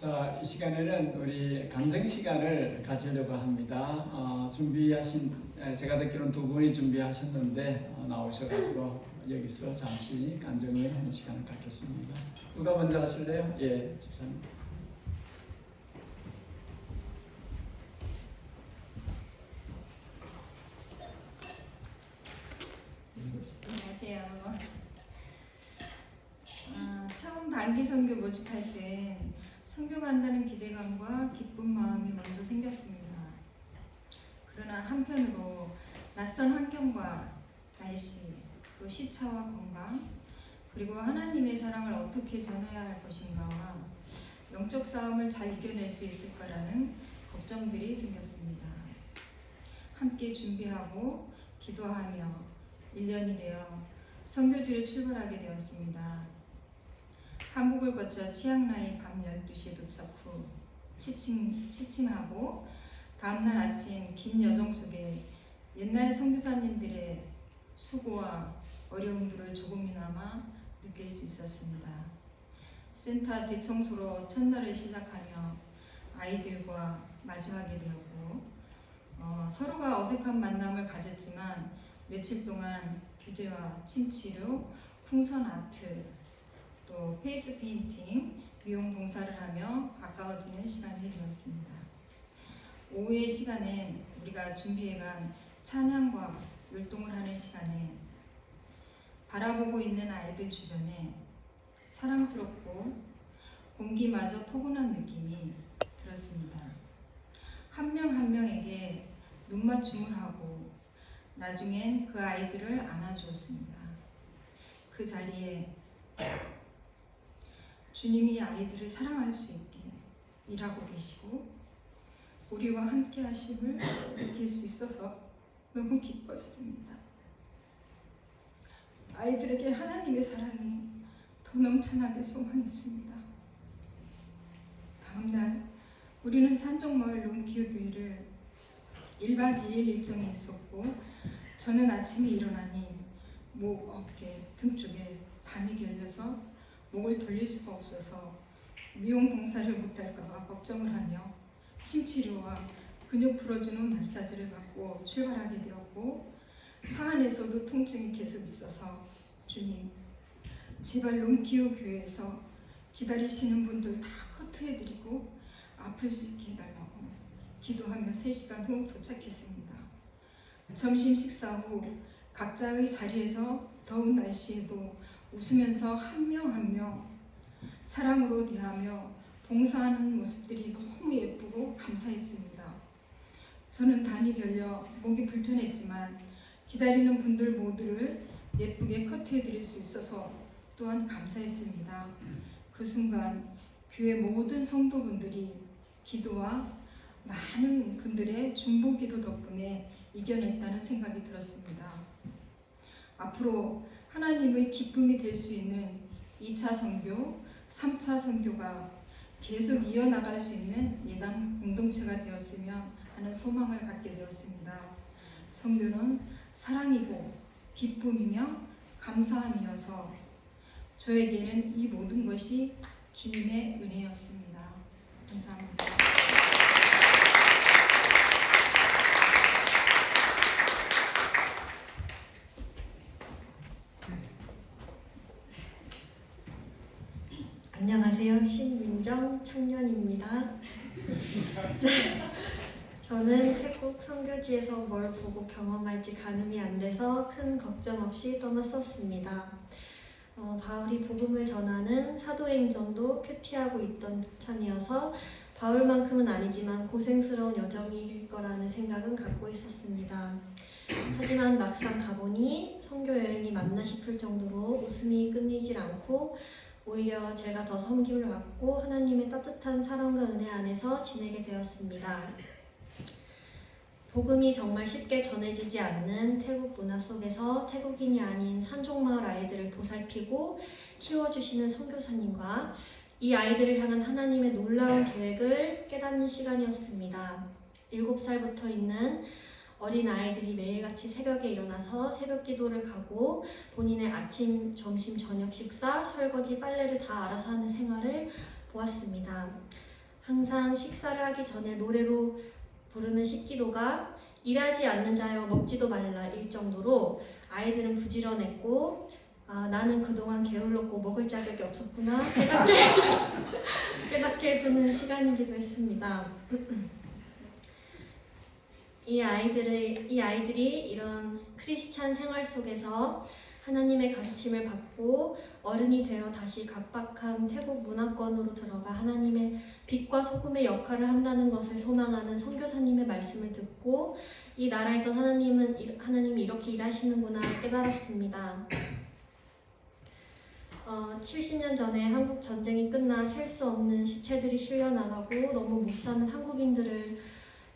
자, 이 시간에는 우리 간증 시간을 가지려고 합니다. 제가 듣기로는 두 분이 준비하셨는데 나오셔가지고 여기서 잠시 간증을 하는 시간을 갖겠습니다. 누가 먼저 하실래요? 예, 집사님. 안녕하세요. 처음 단기 선교 모집할 땐 선교 간다는 기대감과 기쁜 마음이 먼저 생겼습니다. 그러나 한편으로 낯선 환경과 날씨, 또 시차와 건강, 그리고 하나님의 사랑을 어떻게 전해야 할 것인가와 영적 싸움을 잘 이겨낼 수 있을까라는 걱정들이 생겼습니다. 함께 준비하고 기도하며 1년이 되어 선교지를 출발하게 되었습니다. 한국을 거쳐 치앙라이 밤 12시에 도착 후 취침하고 다음날 아침 긴 여정 속에 옛날 선교사님들의 수고와 어려움들을 조금이나마 느낄 수 있었습니다. 센터 대청소로 첫날을 시작하며 아이들과 마주하게 되었고 서로가 어색한 만남을 가졌지만 며칠 동안 규제와 침치료, 풍선 아트, 또 페이스 페인팅, 미용 봉사를 하며 가까워지는 시간이 되었습니다. 오후의 시간엔 우리가 준비해간 찬양과 율동을 하는 시간에 바라보고 있는 아이들 주변에 사랑스럽고 공기마저 포근한 느낌이 들었습니다. 한 명 한 명에게 눈맞춤을 하고 나중엔 그 아이들을 안아주었습니다. 그 자리에 주님이 아이들을 사랑할 수 있게 일하고 계시고 우리와 함께 하심을 느낄 수 있어서 너무 기뻤습니다. 아이들에게 하나님의 사랑이 더 넘쳐나길 소망했습니다. 다음날 우리는 산적마을 롱기후교회를 1박 2일 일정이 있었고 저는 아침에 일어나니 목, 어깨, 등 쪽에 담이 결려서 목을 돌릴 수가 없어서 미용 봉사를 못할까봐 걱정을 하며 침치료와 근육 풀어주는 마사지를 받고 출발하게 되었고 차 안에서도 통증이 계속 있어서 주님 제발 롱기후 교회에서 기다리시는 분들 다 커트해드리고 아플 수 있게 해달라고 기도하며 3시간 후 도착했습니다. 점심 식사 후 각자의 자리에서 더운 날씨에도 웃으면서 한 명 한 명 사랑으로 대하며 봉사하는 모습들이 너무 예쁘고 감사했습니다. 저는 담이 결려 목이 불편했지만 기다리는 분들 모두를 예쁘게 커트해드릴 수 있어서 또한 감사했습니다. 그 순간 교회 모든 성도분들이 기도와 많은 분들의 중보기도 덕분에 이겨냈다는 생각이 들었습니다. 앞으로 하나님의 기쁨이 될 수 있는 2차 선교, 3차 선교가 계속 이어나갈 수 있는 예당 공동체가 되었으면 하는 소망을 갖게 되었습니다. 선교는 사랑이고 기쁨이며 감사함이어서 저에게는 이 모든 것이 주님의 은혜였습니다. 감사합니다. 안녕하세요. 신민정 청년입니다. 저는 태국 선교지에서 뭘 보고 경험할지 가늠이 안 돼서 큰 걱정 없이 떠났었습니다. 바울이 복음을 전하는 사도행전도 큐티하고 있던 참이어서 바울만큼은 아니지만 고생스러운 여정일 거라는 생각은 갖고 있었습니다. 하지만 막상 가보니 선교 여행이 맞나 싶을 정도로 웃음이 끊이질 않고 오히려 제가 더 섬김을 받고 하나님의 따뜻한 사랑과 은혜 안에서 지내게 되었습니다. 복음이 정말 쉽게 전해지지 않는 태국 문화 속에서 태국인이 아닌 산족마을 아이들을 보살피고 키워주시는 선교사님과 이 아이들을 향한 하나님의 놀라운 계획을 깨닫는 시간이었습니다. 7살부터 있는 어린 아이들이 매일같이 새벽에 일어나서 새벽 기도를 가고 본인의 아침, 점심, 저녁 식사, 설거지, 빨래를 다 알아서 하는 생활을 보았습니다. 항상 식사를 하기 전에 노래로 부르는 식기도가 일하지 않는 자여 먹지도 말라일 정도로 아이들은 부지런했고 나는 그동안 게을렀고 먹을 자격이 없었구나 깨닫게 해주는 시간이기도 했습니다. 이 아이들이 이런 크리스찬 생활 속에서 하나님의 가르침을 받고 어른이 되어 다시 각박한 태국 문화권으로 들어가 하나님의 빛과 소금의 역할을 한다는 것을 소망하는 선교사님의 말씀을 듣고 이 나라에서 하나님이 이렇게 일하시는구나 깨달았습니다. 70년 전에 한국 전쟁이 끝나 셀 수 없는 시체들이 실려나가고 너무 못 사는 한국인들을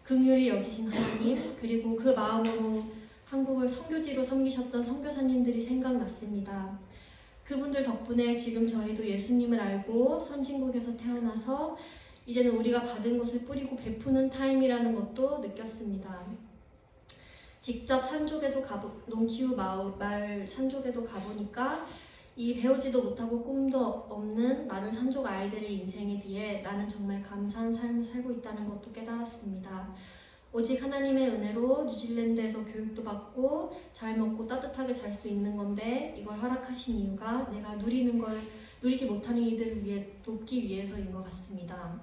긍휼히 여기신 하나님, 그리고 그 마음으로 한국을 선교지로 섬기셨던 선교사님들이 생각났습니다. 그분들 덕분에 지금 저희도 예수님을 알고 선진국에서 태어나서 이제는 우리가 받은 것을 뿌리고 베푸는 타임이라는 것도 느꼈습니다. 직접 농키우 마을 산족에도 가보니까 이 배우지도 못하고 꿈도 없는 많은 산족 아이들의 인생에 비해 나는 정말 감사한 삶을 살고 있다는 것도 깨달았습니다. 오직 하나님의 은혜로 뉴질랜드에서 교육도 받고 잘 먹고 따뜻하게 잘 수 있는 건데 이걸 허락하신 이유가 내가 누리지 못하는 이들을 돕기 위해서인 것 같습니다.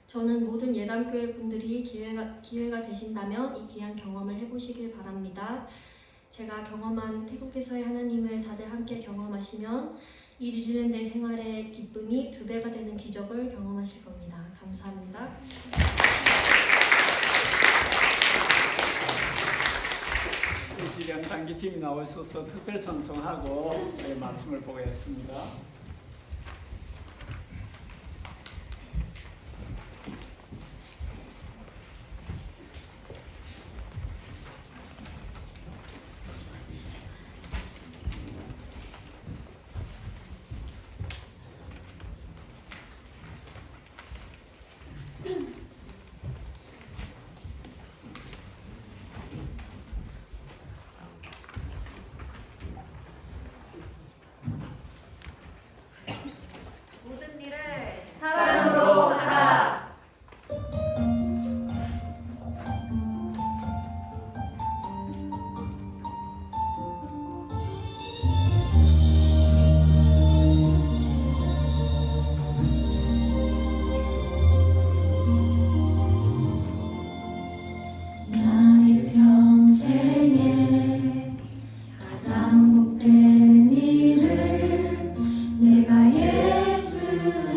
저는 모든 예담교회 분들이 기회가 되신다면 이 귀한 경험을 해보시길 바랍니다. 제가 경험한 태국에서의 하나님을 다들 함께 경험하시면 이 뉴질랜드의 생활의 기쁨이 2배가 되는 기적을 경험하실 겁니다. 감사합니다. 시련 단기팀이 나오셔서 특별 찬송하고 말씀을 보겠습니다. 모든 일을 사랑으로 하라. 나의 평생에 가장 복된 일은 내가 예수님을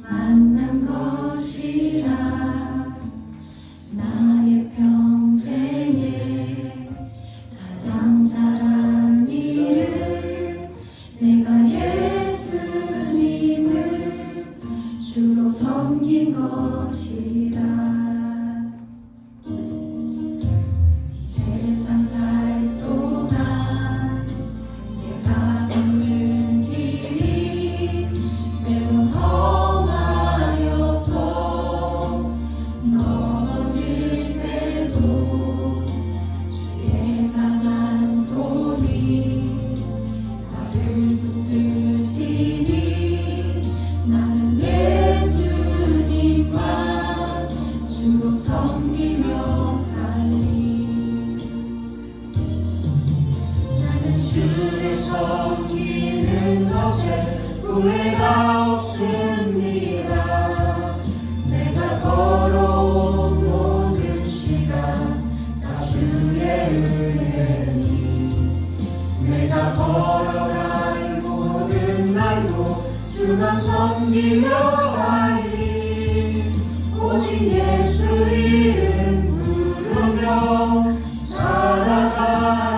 만난 것이라. 나의 평생에 가장 잘한 일은 내가 예수님을 주로 섬긴 것이라. 세상 살 동안 내가 걷는 길이 매우 험하여서 넘어질 때도 주의 강한 손이 나를 붙드시니 나는 예수님만 주로 섬기며 살리. 나는 주를 섬기는 것에 후회가 없습니다. 내가 걸어온 모든 시간 다 주의 은혜니 내가 걸어갈 모든 날도 주만 섬기며 살리. 오직 예수 이름 부르며 살아가리라.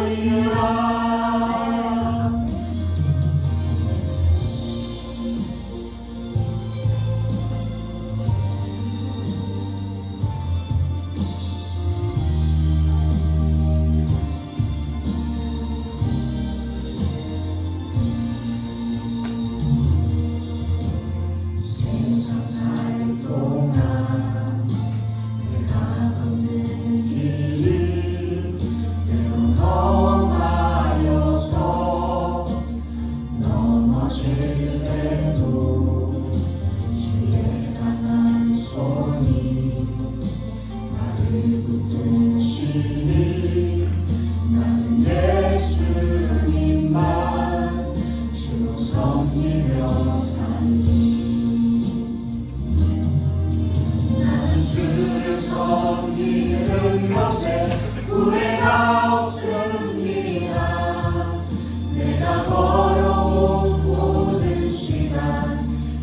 세상 살 동안 내가 넘어질 때도 주의 강한 손이 나를 붙드시니 나는 예수님만 주 섬기며 살리. 나는 주를 섬기는 것에 후회가 없습니다. 내가 걸어온 모든 시간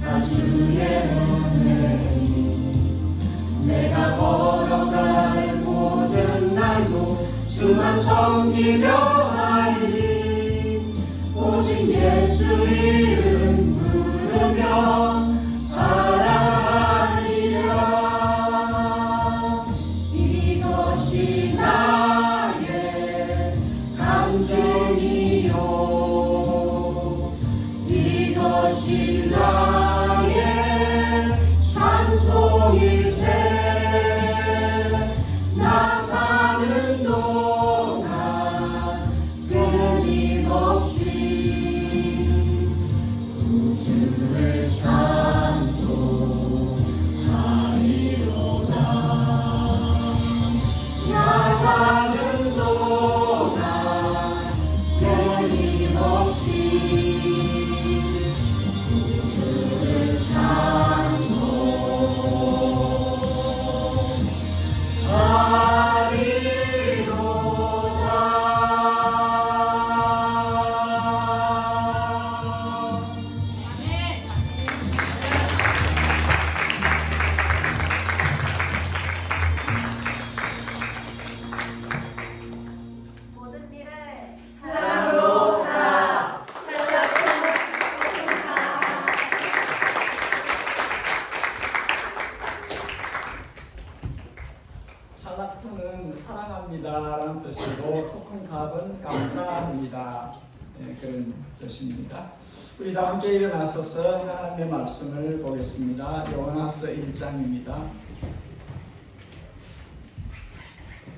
다 주의 은혜니 내가 걸어갈 모든 날도 주만 섬기며 살리. 오직 예수 이름 부르며 살아가리라. 이것이 나의 간증이요 이것이 나의 찬송일세. 나 사는 동안 끊임없이 주를 찬송하리로다. 나 사는 동안 끊임없이 주를 찬송하리로다. 모든 일을 사랑으로 하라. 찬악투는 사랑합니다라는 뜻이고 토큰캅은 감사합니다. 그런 뜻입니다. 우리 다 함께 일어나서서 하나님의 말씀을 보겠습니다. 요나서 1장입니다.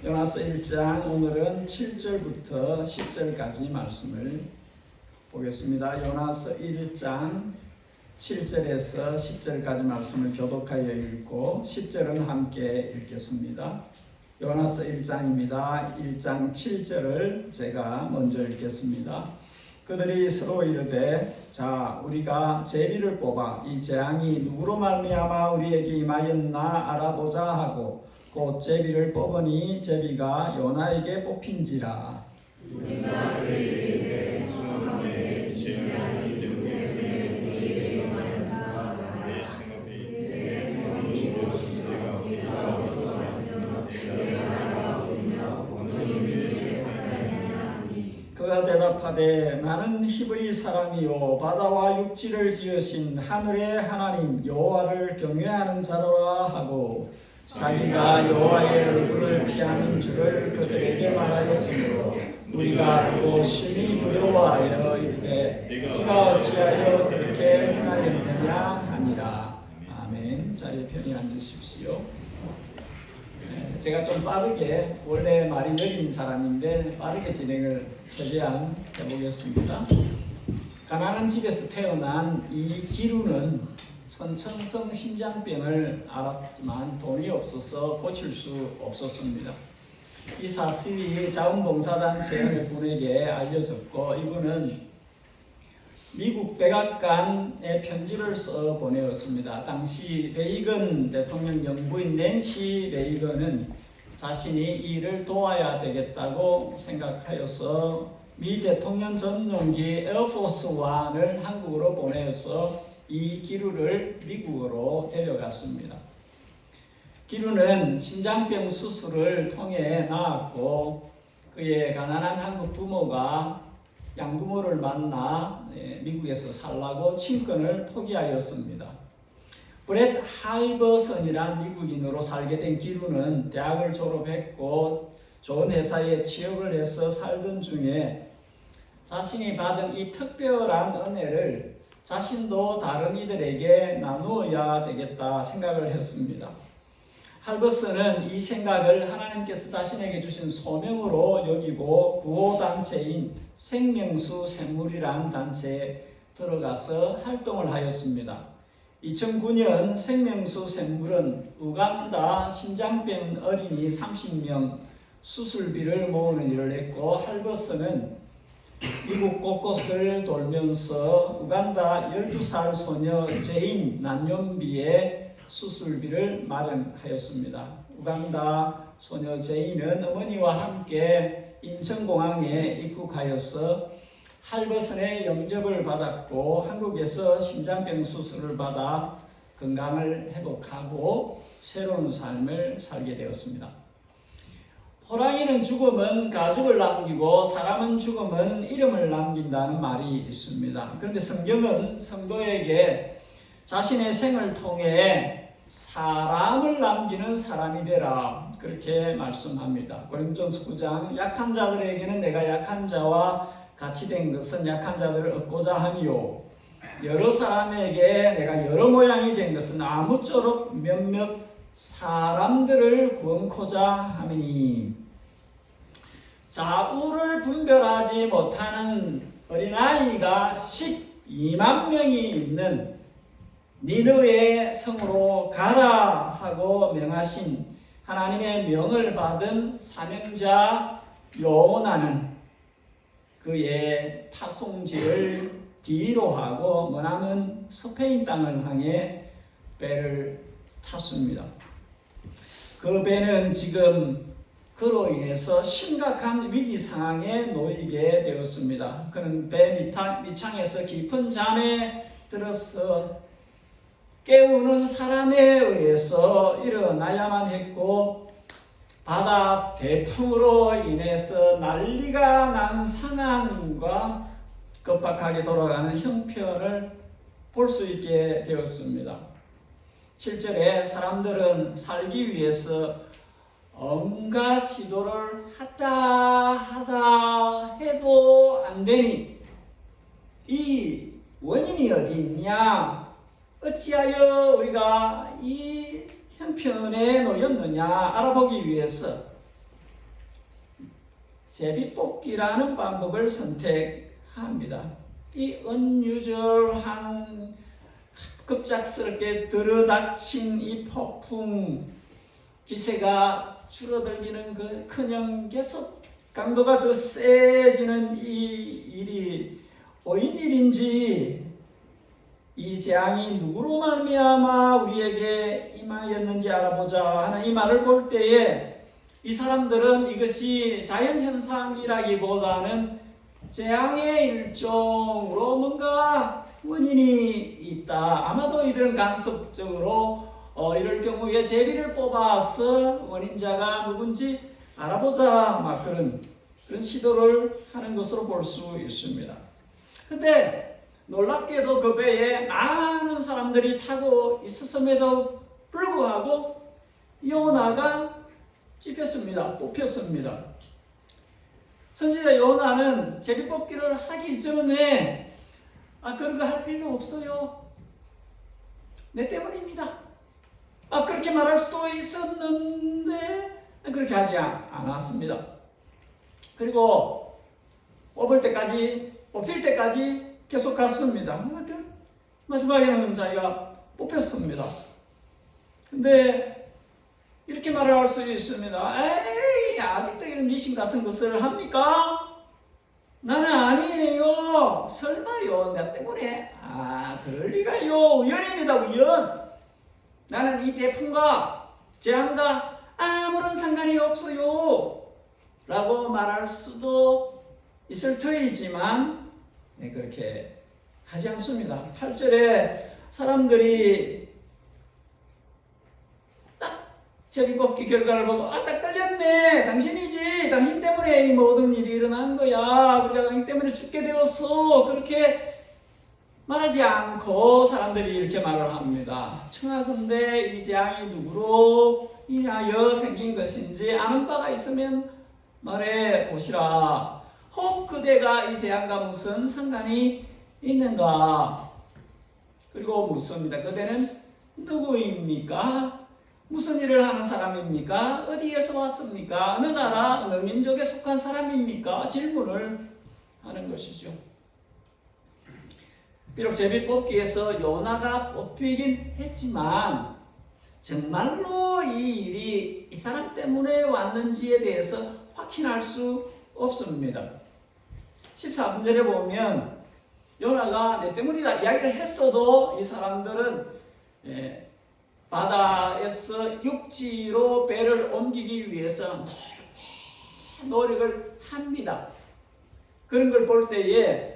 요나서 1장 오늘은 7절부터 10절까지 말씀을 보겠습니다. 요나서 1장 7절에서 10절까지 말씀을 교독하여 읽고 10절은 함께 읽겠습니다. 요나서 1장입니다. 1장 7절을 제가 먼저 읽겠습니다. 그들이 서로 이르되 자 우리가 제비를 뽑아 이 재앙이 누구로 말미암아 우리에게 임하였나 알아보자 하고 곧 제비를 뽑으니 제비가 요나에게 뽑힌지라. 그가 대답하되 나는 히브리 사람이요 바다와 육지를 지으신 하늘의 하나님 여호와를 경외하는 자로라 하고 자기가 여호와의 얼굴을 피하는 줄을 그들에게 말하였으므로 우리가 보고 심히 두려워하여 이르되 네가 어찌하여 그렇게 행하였느냐 하니라. 아멘. 자리에 편히 앉으십시오. 제가 좀 빠르게 원래 말이 느린 사람인데 빠르게 진행을 최대한 해보겠습니다. 가난한 집에서 태어난 이 기루는 선천성 심장병을 앓았지만 돈이 없어서 고칠 수 없었습니다. 이 사실이 자원봉사단체 어느 분에게 알려졌고 이분은 미국 백악관에 편지를 써 보내었습니다. 당시 레이건 대통령 영부인 낸시 레이건은 자신이 이 일을 도와야 되겠다고 생각하여서 미 대통령 전용기 에어포스 1을 한국으로 보내서 이 기루를 미국으로 데려갔습니다. 기루는 심장병 수술을 통해 나았고 그의 가난한 한국 부모가 양부모를 만나 미국에서 살라고 친권을 포기하였습니다. 브렛 할버슨이란 미국인으로 살게 된 기루는 대학을 졸업했고 좋은 회사에 취업을 해서 살던 중에 자신이 받은 이 특별한 은혜를 자신도 다른 이들에게 나누어야 되겠다 생각을 했습니다. 할버슨은 이 생각을 하나님께서 자신에게 주신 소명으로 여기고 구호단체인 생명수 샘물이란 단체에 들어가서 활동을 하였습니다. 2009년 생명수 샘물은 우간다 심장병 어린이 30명 수술비를 모으는 일을 했고, 할버스는 미국 곳곳을 돌면서 우간다 12살 소녀 제인 난연비의 수술비를 마련하였습니다. 우간다 소녀 제인은 어머니와 함께 인천공항에 입국하여서 할버슨의 영접을 받았고, 한국에서 심장병 수술을 받아 건강을 회복하고 새로운 삶을 살게 되었습니다. 호랑이는 죽으면 가죽을 남기고 사람은 죽으면 이름을 남긴다는 말이 있습니다. 그런데 성경은 성도에게 자신의 생을 통해 사람을 남기는 사람이 되라, 그렇게 말씀합니다. 고린도전서 9장 약한 자들에게는 내가 약한 자와 같이 된 것은 약한 자들을 얻고자 함이요, 여러 사람에게 내가 여러 모양이 된 것은 아무쪼록 몇몇 사람들을 구원코자 함이니. 자우를 분별하지 못하는 어린아이가 12만 명이 있는 니느웨 성으로 가라 하고 명하신 하나님의 명을 받은 사명자 요나는 그의 파송지를 뒤로 하고 머나먼 스페인 땅을 향해 배를 탔습니다. 그 배는 지금 그로 인해서 심각한 위기 상황에 놓이게 되었습니다. 그는 배 밑창에서 깊은 잠에 들어서 깨우는 사람에 의해서 일어나야만 했고, 바다 대풍으로 인해서 난리가 난 상황과 급박하게 돌아가는 형편을 볼 수 있게 되었습니다. 7절에 사람들은 살기 위해서 온갖 시도를 하다 해도 안 되니 이 원인이 어디 있냐? 어찌하여 우리가 이 형편에 놓였느냐 알아보기 위해서 제비뽑기라는 방법을 선택합니다. 이 unusual한 급작스럽게 들어닥친 이 폭풍, 기세가 줄어들기는 그커녕 계속 강도가 더 세지는 이 일이 웬일인지, 이 재앙이 누구로 말미암아 우리에게 임하였는지 알아보자 하는 이 말을 볼 때에 이 사람들은 이것이 자연현상이라기보다는 재앙의 일종으로 뭔가 원인이 있다. 아마도 이들은 간섭적으로 이럴 경우에 제비를 뽑아서 원인자가 누군지 알아보자, 막 그런 시도를 하는 것으로 볼 수 있습니다. 근데 놀랍게도 그 배에 많은 사람들이 타고 있었음에도 불구하고 요나가 뽑혔습니다. 선지자 요나는 제비뽑기를 하기 전에 그런 거 할 필요 없어요, 내 때문입니다, 그렇게 말할 수도 있었는데 그렇게 하지 않았습니다. 그리고 뽑힐 때까지 계속 갔습니다. 마지막에는 자기가 뽑혔습니다. 근데 이렇게 말을 할 수 있습니다. 에이, 아직도 이런 미신 같은 것을 합니까? 나는 아니에요. 설마요, 나 때문에? 그럴 리가요. 우연입니다, 우연. 나는 이 태풍과 재앙과 아무런 상관이 없어요 라고 말할 수도 있을 터이지만 그렇게 하지 않습니다. 8절에 사람들이 딱 제비뽑기 결과를 보고 딱 걸렸네, 당신이지, 당신 때문에 이 모든 일이 일어난 거야, 우리가 당신 때문에 죽게 되었어, 그렇게 말하지 않고 사람들이 이렇게 말을 합니다. 청하건대 이 재앙이 누구로 인하여 생긴 것인지 아는 바가 있으면 말해 보시라. 혹 그대가 이 재앙과 무슨 상관이 있는가? 그리고 묻습니다. 그대는 누구입니까? 무슨 일을 하는 사람입니까? 어디에서 왔습니까? 어느 나라, 어느 민족에 속한 사람입니까? 질문을 하는 것이죠. 비록 제비 뽑기에서 요나가 뽑히긴 했지만 정말로 이 일이 이 사람 때문에 왔는지에 대해서 확신할 수 없습니다. 14절에 보면 요나가 내 때문이다 이야기를 했어도 이 사람들은 바다에서 육지로 배를 옮기기 위해서 노력을 합니다. 그런 걸 볼 때에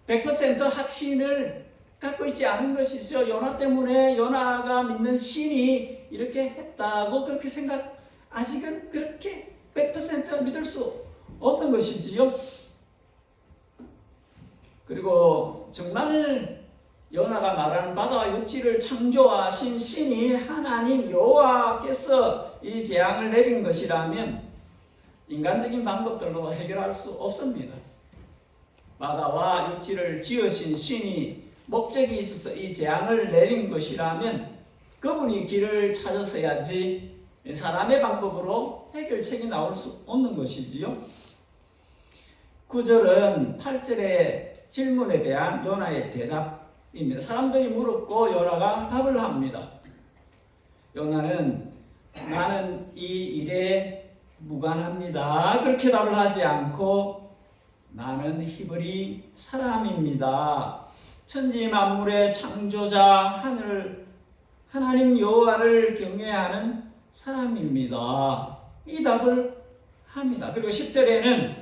100% 확신을 갖고 있지 않은 것이죠. 요나 때문에 요나가 믿는 신이 이렇게 했다고 그렇게 아직은 그렇게 100% 믿을 수 없는 것이지요. 그리고 정말 요나가 말하는 바다와 육지를 창조하신 신이 하나님 여호와께서 이 재앙을 내린 것이라면 인간적인 방법들로 해결할 수 없습니다. 바다와 육지를 지으신 신이 목적이 있어서 이 재앙을 내린 것이라면 그분이 길을 찾아서야지 사람의 방법으로 해결책이 나올 수 없는 것이지요. 9절은 8절의 질문에 대한 요나의 대답입니다. 사람들이 물었고 요나가 답을 합니다. 요나는 나는 이 일에 무관합니다. 그렇게 답을 하지 않고 나는 히브리 사람입니다. 천지 만물의 창조자 하나님 여호와를 경외하는 사람입니다. 이 답을 합니다. 그리고 10절에는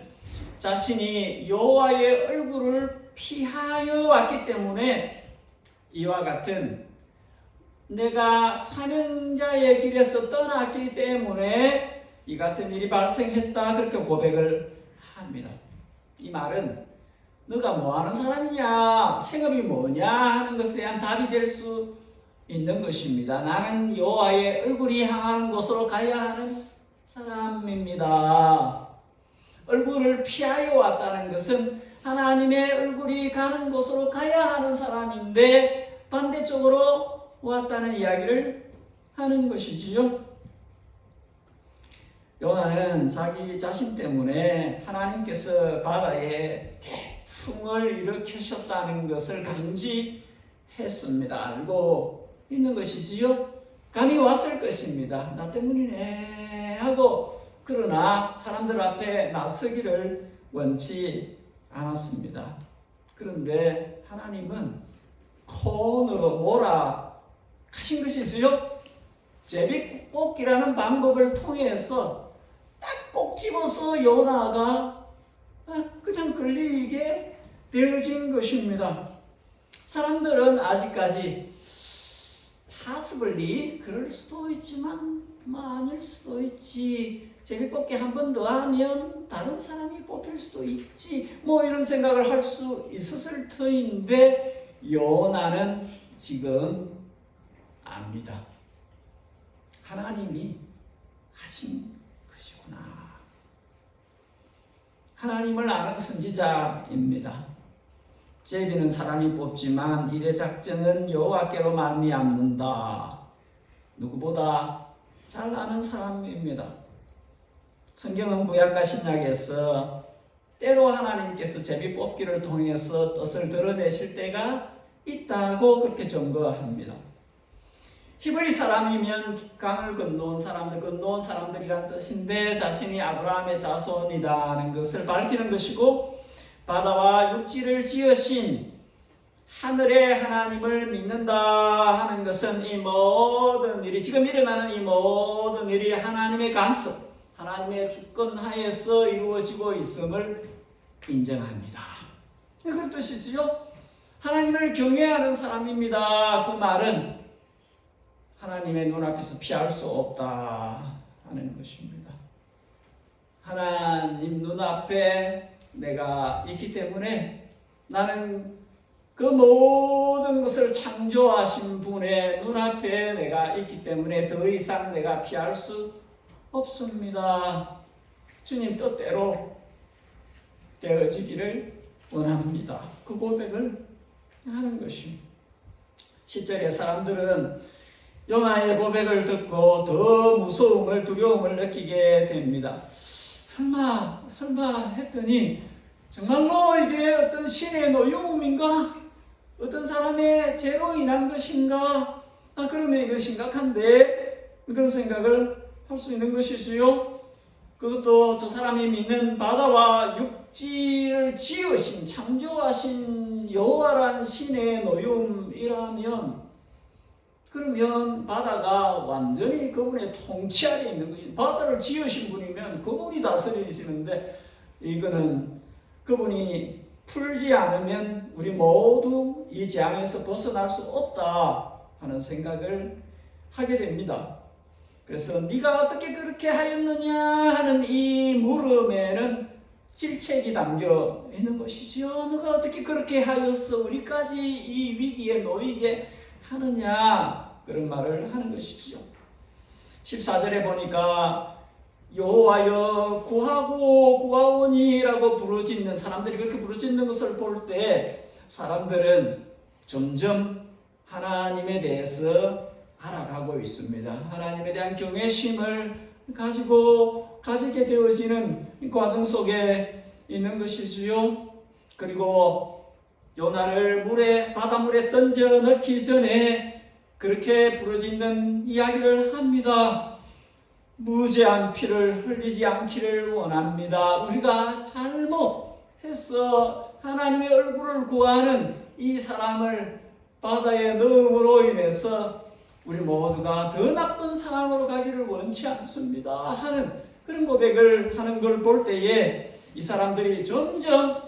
자신이 여호와의 얼굴을 피하여 왔기 때문에 이와 같은 내가 사명자의 길에서 떠났기 때문에 이 같은 일이 발생했다 그렇게 고백을 합니다. 이 말은 너가 뭐하는 사람이냐 생업이 뭐냐 하는 것에 대한 답이 될 수 있는 것입니다. 나는 여호와의 얼굴이 향하는 곳으로 가야 하는 사람입니다. 얼굴을 피하여 왔다는 것은 하나님의 얼굴이 가는 곳으로 가야 하는 사람인데 반대쪽으로 왔다는 이야기를 하는 것이지요. 요나는 자기 자신 때문에 하나님께서 바다에 태풍을 일으키셨다는 것을 감지했습니다. 알고 있는 것이지요. 감이 왔을 것입니다. 나 때문이네 하고 그러나 사람들 앞에 나서기를 원치 않았습니다. 그런데 하나님은 콘으로 몰아가신 것이지요. 제비뽑기라는 방법을 통해서 딱 꼭 집어서 요나가 그냥 걸리게 되어진 것입니다. 사람들은 아직까지 possibly 그럴 수도 있지만 아닐 수도 있지, 제비뽑기 한 번 더 하면 다른 사람이 뽑힐 수도 있지, 이런 생각을 할 수 있었을 터인데 요나는 지금 압니다. 하나님이 하신 것이구나. 하나님을 아는 선지자입니다. 제비는 사람이 뽑지만 일의 작정은 여호와께로 말미암는다. 누구보다 잘 아는 사람입니다. 성경은 구약과 신약에서 때로 하나님께서 제비 뽑기를 통해서 뜻을 드러내실 때가 있다고 그렇게 증거합니다. 히브리 사람이면 강을 건너온 사람들이란 뜻인데 자신이 아브라함의 자손이라는 것을 밝히는 것이고 바다와 육지를 지으신 하늘의 하나님을 믿는다 하는 것은 이 모든 일이, 지금 일어나는 이 모든 일이 하나님의 간섭, 하나님의 주권 하에서 이루어지고 있음을 인정합니다. 그런 뜻이지요. 하나님을 경외하는 사람입니다. 그 말은 하나님의 눈앞에서 피할 수 없다 하는 것입니다. 하나님 눈앞에 내가 있기 때문에 나는 그 모든 것을 창조하신 분의 눈앞에 내가 있기 때문에 더 이상 내가 피할 수 없습니다. 주님 뜻대로 되어지기를 원합니다. 그 고백을 하는 것입니다. 10절에 사람들은 요나의 고백을 듣고 더 무서움을, 두려움을 느끼게 됩니다. 설마 했더니 정말로 이게 어떤 신의 노여움인가? 어떤 사람의 죄로 인한 것인가? 그러면 이거 심각한데, 그런 생각을 할 수 있는 것이지요. 그것도 저 사람이 믿는 바다와 육지를 지으신, 창조하신 여호와라는 신의 노임이라면, 그러면 바다가 완전히 그분의 통치 아래 있는 것입니다. 바다를 지으신 분이면 그분이 다스리시는데, 이거는 그분이 풀지 않으면 우리 모두 이 재앙에서 벗어날 수 없다 하는 생각을 하게 됩니다. 그래서 네가 어떻게 그렇게 하였느냐 하는 이 물음에는 질책이 담겨 있는 것이지요. 너가 어떻게 그렇게 하였어? 우리까지 이 위기에 놓이게 하느냐? 그런 말을 하는 것이죠. 14절에 보니까 여호와여 구하고 구하오니라고 부르짖는 사람들이 그렇게 부르짖는 것을 볼 때 사람들은 점점 하나님에 대해서 알아가고 있습니다. 하나님에 대한 경외심을 가지게 되어지는 과정 속에 있는 것이지요. 그리고 요나를 바닷물에 던져 넣기 전에 그렇게 부르짖는 이야기를 합니다. 무죄한 피를 흘리지 않기를 원합니다. 우리가 잘못해서 하나님의 얼굴을 구하는 이 사람을 바다에 넣음으로 인해서 우리 모두가 더 나쁜 상황으로 가기를 원치 않습니다 하는 그런 고백을 하는 걸 볼 때에 이 사람들이 점점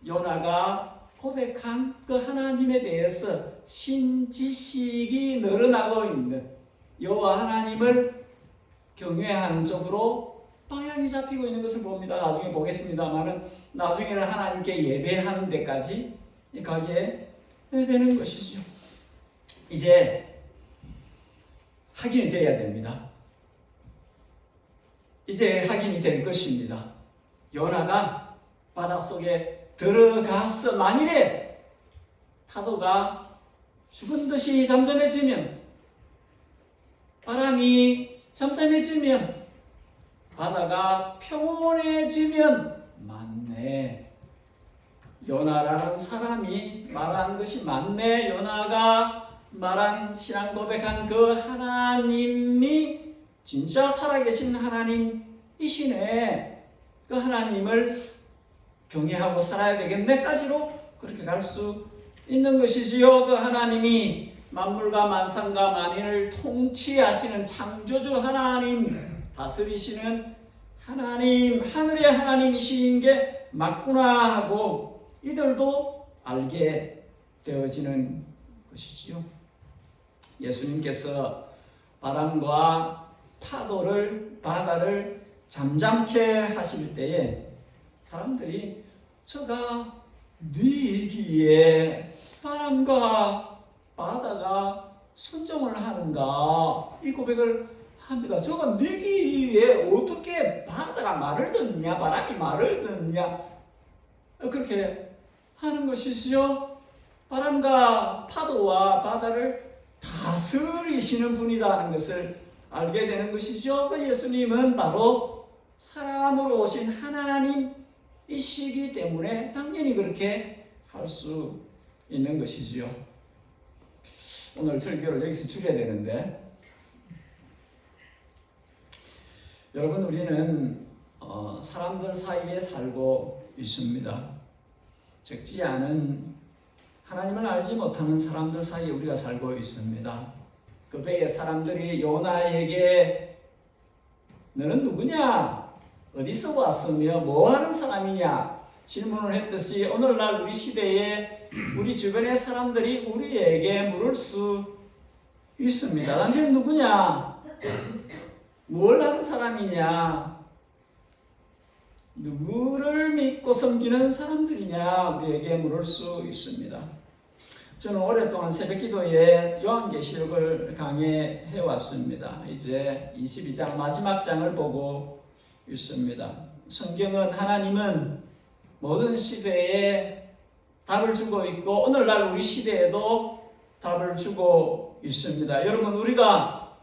요나가 고백한 그 하나님에 대해서 신지식이 늘어나고 있는 여호와 하나님을 경외하는 쪽으로 방향이 잡히고 있는 것을 봅니다. 나중에 보겠습니다만은 나중에는 하나님께 예배하는 데까지 가게 되는 것이죠. 이제 확인이 되어야 됩니다. 이제 확인이 될 것입니다. 요나가 바닷속에 들어가서 만일에 파도가 죽은 듯이 잠잠해지면, 바람이 잠잠해지면, 바다가 평온해지면 맞네. 요나라는 사람이 말한 것이 맞네. 요나가 말한 신앙 고백한 그 하나님이 진짜 살아계신 하나님이시네. 그 하나님을 경외하고 살아야 되겠네까지로 그렇게 갈 수 있는 것이지요. 그 하나님이 만물과 만상과 만인을 통치하시는 창조주 하나님, 다스리시는 하나님, 하늘의 하나님이신 게 맞구나 하고 이들도 알게 되어지는 것이지요. 예수님께서 바람과 바다를 잠잠케 하실 때에 사람들이 저가 네기에 바람과 바다가 순종을 하는가 이 고백을 합니다. 저가 네기에 어떻게 바다가 말을 듣냐, 바람이 말을 듣냐, 그렇게 하는 것이지요. 바람과 파도와 바다를 다스리시는 분이라는 것을 알게 되는 것이죠. 그 예수님은 바로 사람으로 오신 하나님이시기 때문에 당연히 그렇게 할 수 있는 것이지요. 오늘 설교를 여기서 줄여야 되는데, 여러분, 우리는 사람들 사이에 살고 있습니다. 적지 않은 하나님을 알지 못하는 사람들 사이에 우리가 살고 있습니다. 그 배의 사람들이 요나에게 너는 누구냐? 어디서 왔으며 뭐하는 사람이냐? 질문을 했듯이 오늘날 우리 시대에 우리 주변의 사람들이 우리에게 물을 수 있습니다. 당신은 누구냐? 뭘 하는 사람이냐? 누구를 믿고 섬기는 사람들이냐? 우리에게 물을 수 있습니다. 저는 오랫동안 새벽기도에 요한계시록을 강해해 왔습니다. 이제 22장 마지막 장을 보고 있습니다. 성경은 하나님은 모든 시대에 답을 주고 있고 오늘날 우리 시대에도 답을 주고 있습니다. 여러분, 우리가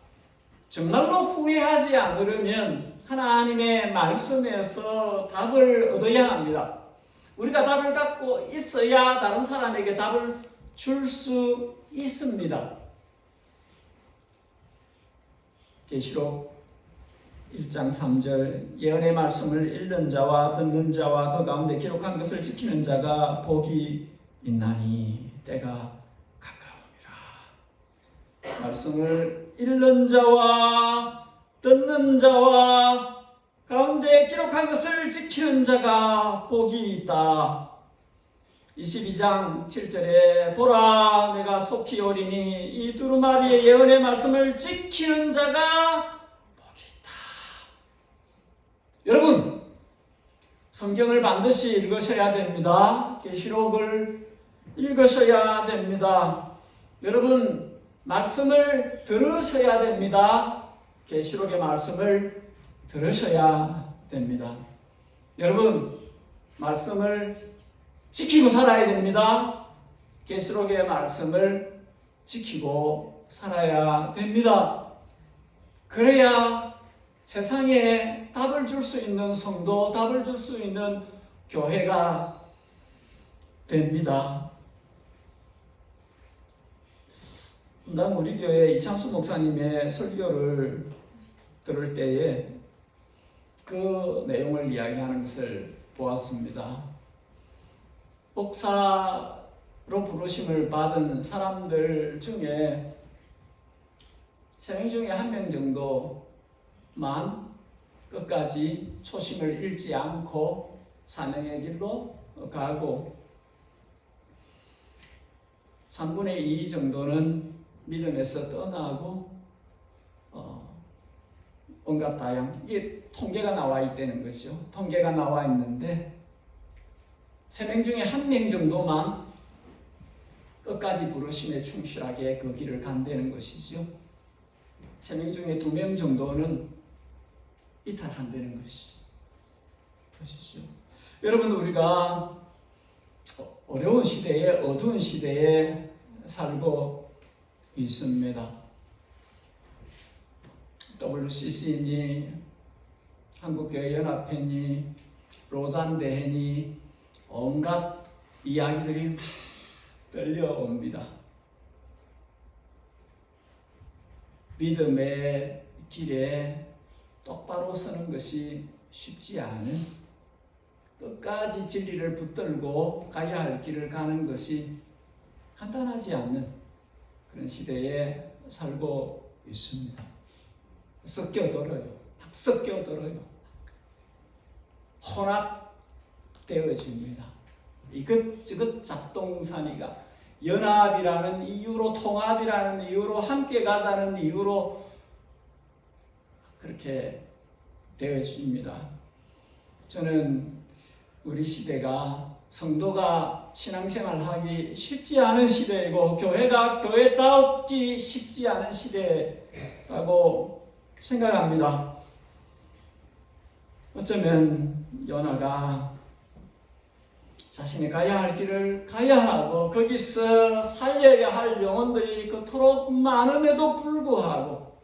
정말로 후회하지 않으려면 하나님의 말씀에서 답을 얻어야 합니다. 우리가 답을 갖고 있어야 다른 사람에게 답을 줄 수 있습니다. 계시록 1장 3절 예언의 말씀을 읽는 자와 듣는 자와 그 가운데 기록한 것을 지키는 자가 복이 있나니 때가 가까우니라. 말씀을 읽는 자와 듣는 자와 가운데 기록한 것을 지키는 자가 복이 있다. 22장 7절에 보라 내가 속히 오리니 이 두루마리의 예언의 말씀을 지키는 자가 복이 있다. 여러분, 성경을 반드시 읽으셔야 됩니다. 계시록을 읽으셔야 됩니다. 여러분, 말씀을 들으셔야 됩니다. 계시록의 말씀을 들으셔야 됩니다. 여러분, 말씀을 지키고 살아야 됩니다. 계시록의 말씀을 지키고 살아야 됩니다. 그래야 세상에 답을 줄 수 있는 성도, 답을 줄 수 있는 교회가 됩니다. 분당 우리 교회 이창수 목사님의 설교를 들을 때에 그 내용을 이야기하는 것을 보았습니다. 목사로 부르심을 받은 사람들 중에 3명 중에 1명 정도만 끝까지 초심을 잃지 않고 사명의 길로 가고 3분의 2 정도는 믿음에서 떠나고 온갖 다양 이게 통계가 나와 있다는 거죠. 통계가 나와 있는데 3명 중에 1명 정도만 끝까지 부르심에 충실하게 그 길을 간다는 것이죠. 3명 중에 2명 정도는 이탈한다는 것이죠. 여러분, 우리가 어려운 시대에, 어두운 시대에 살고 있습니다. WCC니 한국교회연합회니 로잔대회니 온갖 이야기들이 막 들려옵니다. 믿음의 길에 똑바로 서는 것이 쉽지 않은, 끝까지 진리를 붙들고 가야 할 길을 가는 것이 간단하지 않는 그런 시대에 살고 있습니다. 섞여들어요. 막 섞여들어요. 혼합되어집니다. 이것저것 잡동사니가 연합이라는 이유로, 통합이라는 이유로, 함께 가자는 이유로 그렇게 되어집니다. 저는 우리 시대가, 성도가 신앙생활하기 쉽지 않은 시대이고 교회가 교회다우기 쉽지 않은 시대라고 생각합니다. 어쩌면 요나가 자신이 가야 할 길을 가야 하고 거기서 살려야 할 영혼들이 그토록 많음에도 불구하고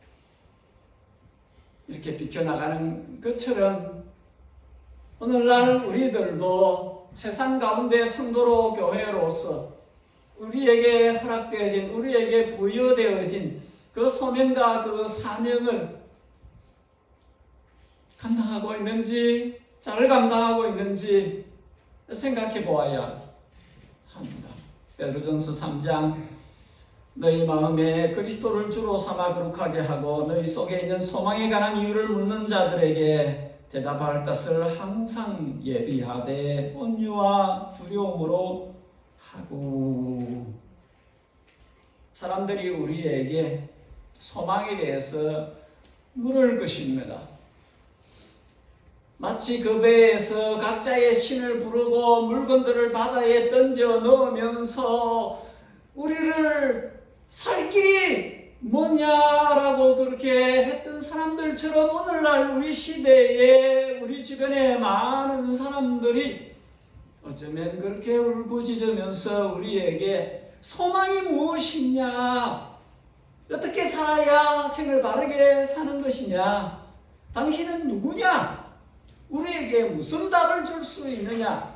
이렇게 비켜나가는 것처럼 오늘날 우리들도 세상 가운데 성도로, 교회로서 우리에게 허락되어진, 우리에게 부여되어진 그 소명과 그 사명을 감당하고 있는지, 잘 감당하고 있는지 생각해 보아야 합니다. 베드로전서 3장 너희 마음에 그리스도를 주로 삼아 거룩하게 하고 너희 속에 있는 소망에 관한 이유를 묻는 자들에게 대답할 것을 항상 예비하되 온유와 두려움으로 하고. 사람들이 우리에게 소망에 대해서 물을 것입니다. 마치 그 배에서 각자의 신을 부르고 물건들을 바다에 던져 넣으면서 우리를 살 길이 뭐냐라고 그렇게 했던 사람들처럼 오늘날 우리 시대에 우리 주변에 많은 사람들이 어쩌면 그렇게 울부짖으면서 우리에게 소망이 무엇이냐, 어떻게 살아야 생을 바르게 사는 것이냐, 당신은 누구냐, 우리에게 무슨 답을 줄 수 있느냐,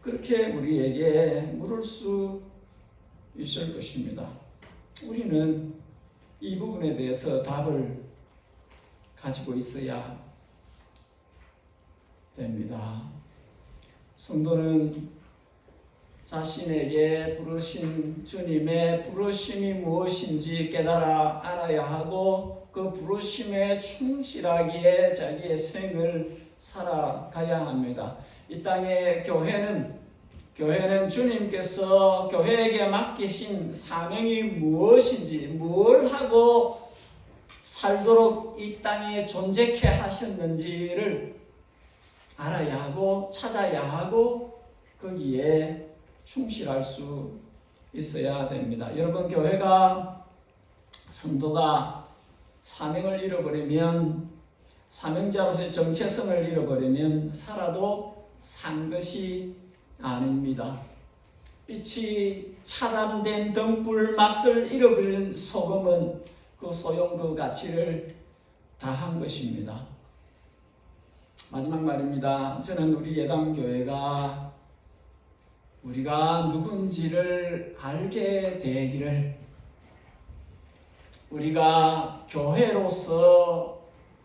그렇게 우리에게 물을 수 있을 것입니다. 우리는 이 부분에 대해서 답을 가지고 있어야 됩니다. 성도는 자신에게 부르신 주님의 부르심이 무엇인지 깨달아 알아야 하고 그 부르심에 충실하기에 자기의 생을 살아가야 합니다. 이 땅의 교회는 주님께서 교회에게 맡기신 사명이 무엇인지, 뭘 하고 살도록 이 땅에 존재케 하셨는지를 알아야 하고 찾아야 하고 거기에 충실할 수 있어야 됩니다. 여러분, 교회가, 성도가 사명을 잃어버리면, 사명자로서의 정체성을 잃어버리면 살아도 산 것이 아닙니다. 빛이 차단된 등불 맛을 잃어버린 소금은 그 소용 그 가치를 다한 것입니다. 마지막 말입니다. 저는 우리 예담교회가 우리가 누군지를 알게 되기를, 우리가 교회로서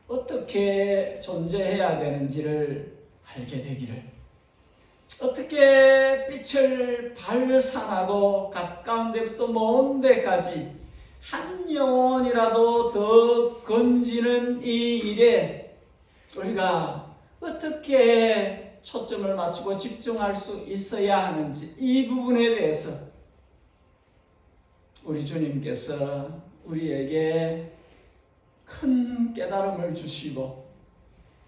어떻게 존재해야 되는지를 알게 되기를, 어떻게 빛을 발산하고 가까운 데부터 먼 데까지 한 영혼이라도 더 건지는 이 일에 우리가 어떻게 초점을 맞추고 집중할 수 있어야 하는지, 이 부분에 대해서 우리 주님께서 우리에게 큰 깨달음을 주시고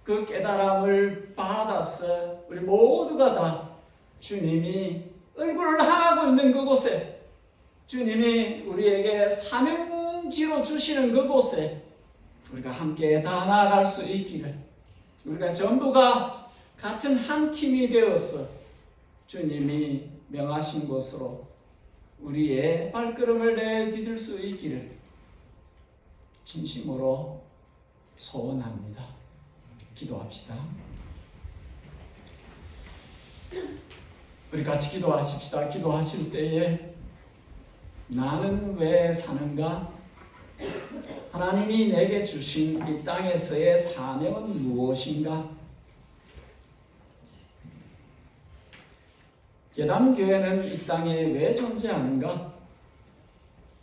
그 깨달음을 받아서 우리 모두가 다 주님이 얼굴을 향하고 있는 그곳에, 주님이 우리에게 사명지로 주시는 그곳에 우리가 함께 다 나아갈 수 있기를, 우리가 전부가 같은 한 팀이 되어서 주님이 명하신 곳으로 우리의 발걸음을 내디딜 수 있기를 진심으로 소원합니다. 기도합시다. 우리 같이 기도하십시다. 기도하실 때에 나는 왜 사는가? 하나님이 내게 주신 이 땅에서의 사명은 무엇인가? 예담교회는 이 땅에 왜 존재하는가?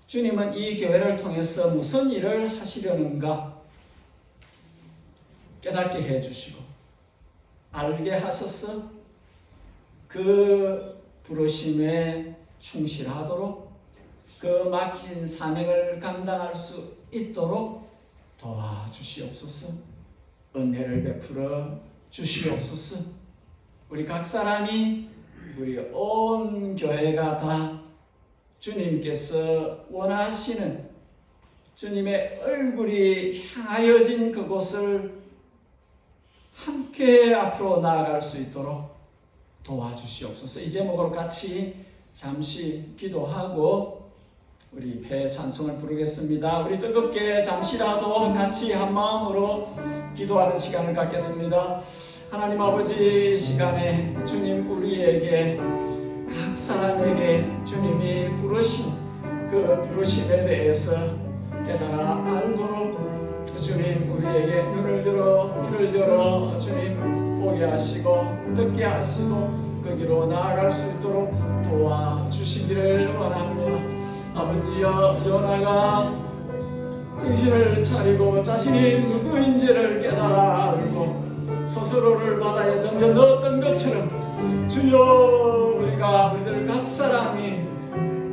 주님은 이 교회를 통해서 무슨 일을 하시려는가? 깨닫게 해주시고 알게 하셔서 그 부르심에 충실하도록 그 맡긴 사명을 감당할 수 있도록 도와주시옵소서. 은혜를 베풀어 주시옵소서. 우리 각 사람이, 우리 온 교회가 다 주님께서 원하시는 주님의 얼굴이 향하여진 그곳을 함께 앞으로 나아갈 수 있도록 도와주시옵소서. 이 제목으로 같이 잠시 기도하고 우리 배 찬송을 부르겠습니다. 우리 뜨겁게 잠시라도 같이 한 마음으로 기도하는 시간을 갖겠습니다. 하나님 아버지, 이 시간에 주님 우리에게, 각 사람에게 주님이 부르신 그 부르심에 대해서 깨달아 알도록 주님 우리에게 눈을 들어 귀를 열어 주님 보게 하시고 듣게 하시고 그 길로 나아갈 수 있도록 도와주시기를 원합니다. 아버지여, 요나가 정신을 차리고 자신이 누구인지를 깨달아 알고 스스로를 바다에 던져 넣었던 것처럼 주여, 우리가 우리들 각 사람이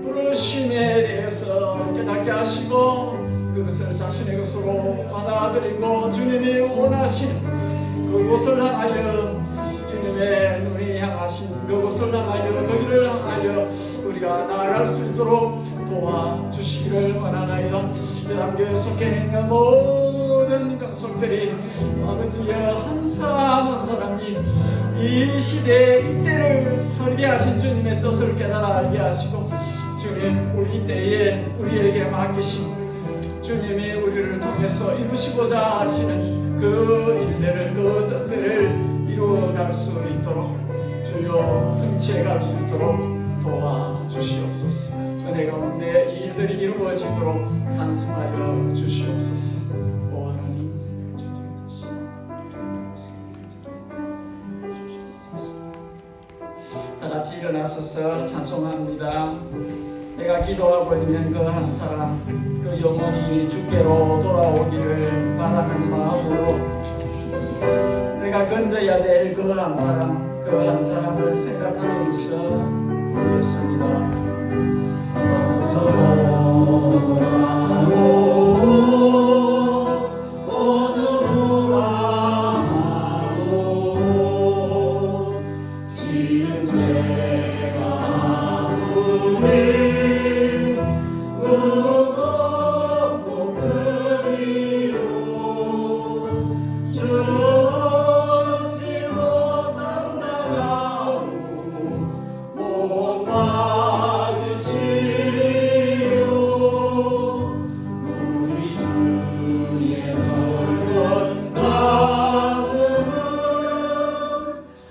부르심에 대해서 깨닫게 하시고 그것을 자신의 것으로 받아들이고 주님이 원하시는 그곳을 향하여, 주님의 눈이 향하신 그곳을 향하여, 그 길을 향하여 우리가 나아갈 수 있도록 도와주시기를 원하나이다. 예담교회에 속해 있는 모든 강속들이 아버지여, 한 사람 한 사람이 이 시대에 이때를 살게 하신 주님의 뜻을 깨달아 알게 하시고 주님, 우리 때에 우리에게 맡기신 주님이 우리를 통해서 이루시고자 하시는 그 일들을, 그 뜻들을 이루어갈 수 있도록 주여, 성취해 갈 수 있도록 도와주시옵소서. 은혜 가운데 이 일들이 이루어지도록 간섭하여 주시옵소서. 오 하나님, 주님 다시 다 같이 일어나서서 찬송합니다. 내가 기도하고 있는 그 한 사람, 그 영혼이 주께로 돌아오기를 바라는 마음으로 내가 건져야 될 그 한 사람, 그 한 사람을 생각하면서 부르겠습니다. 어서 오라오, 어서 오라오. 지금 제가 부른 무겁고 그리로 주지 못한 나라오 못 받으시리요. 우리 주의 넓은 가슴은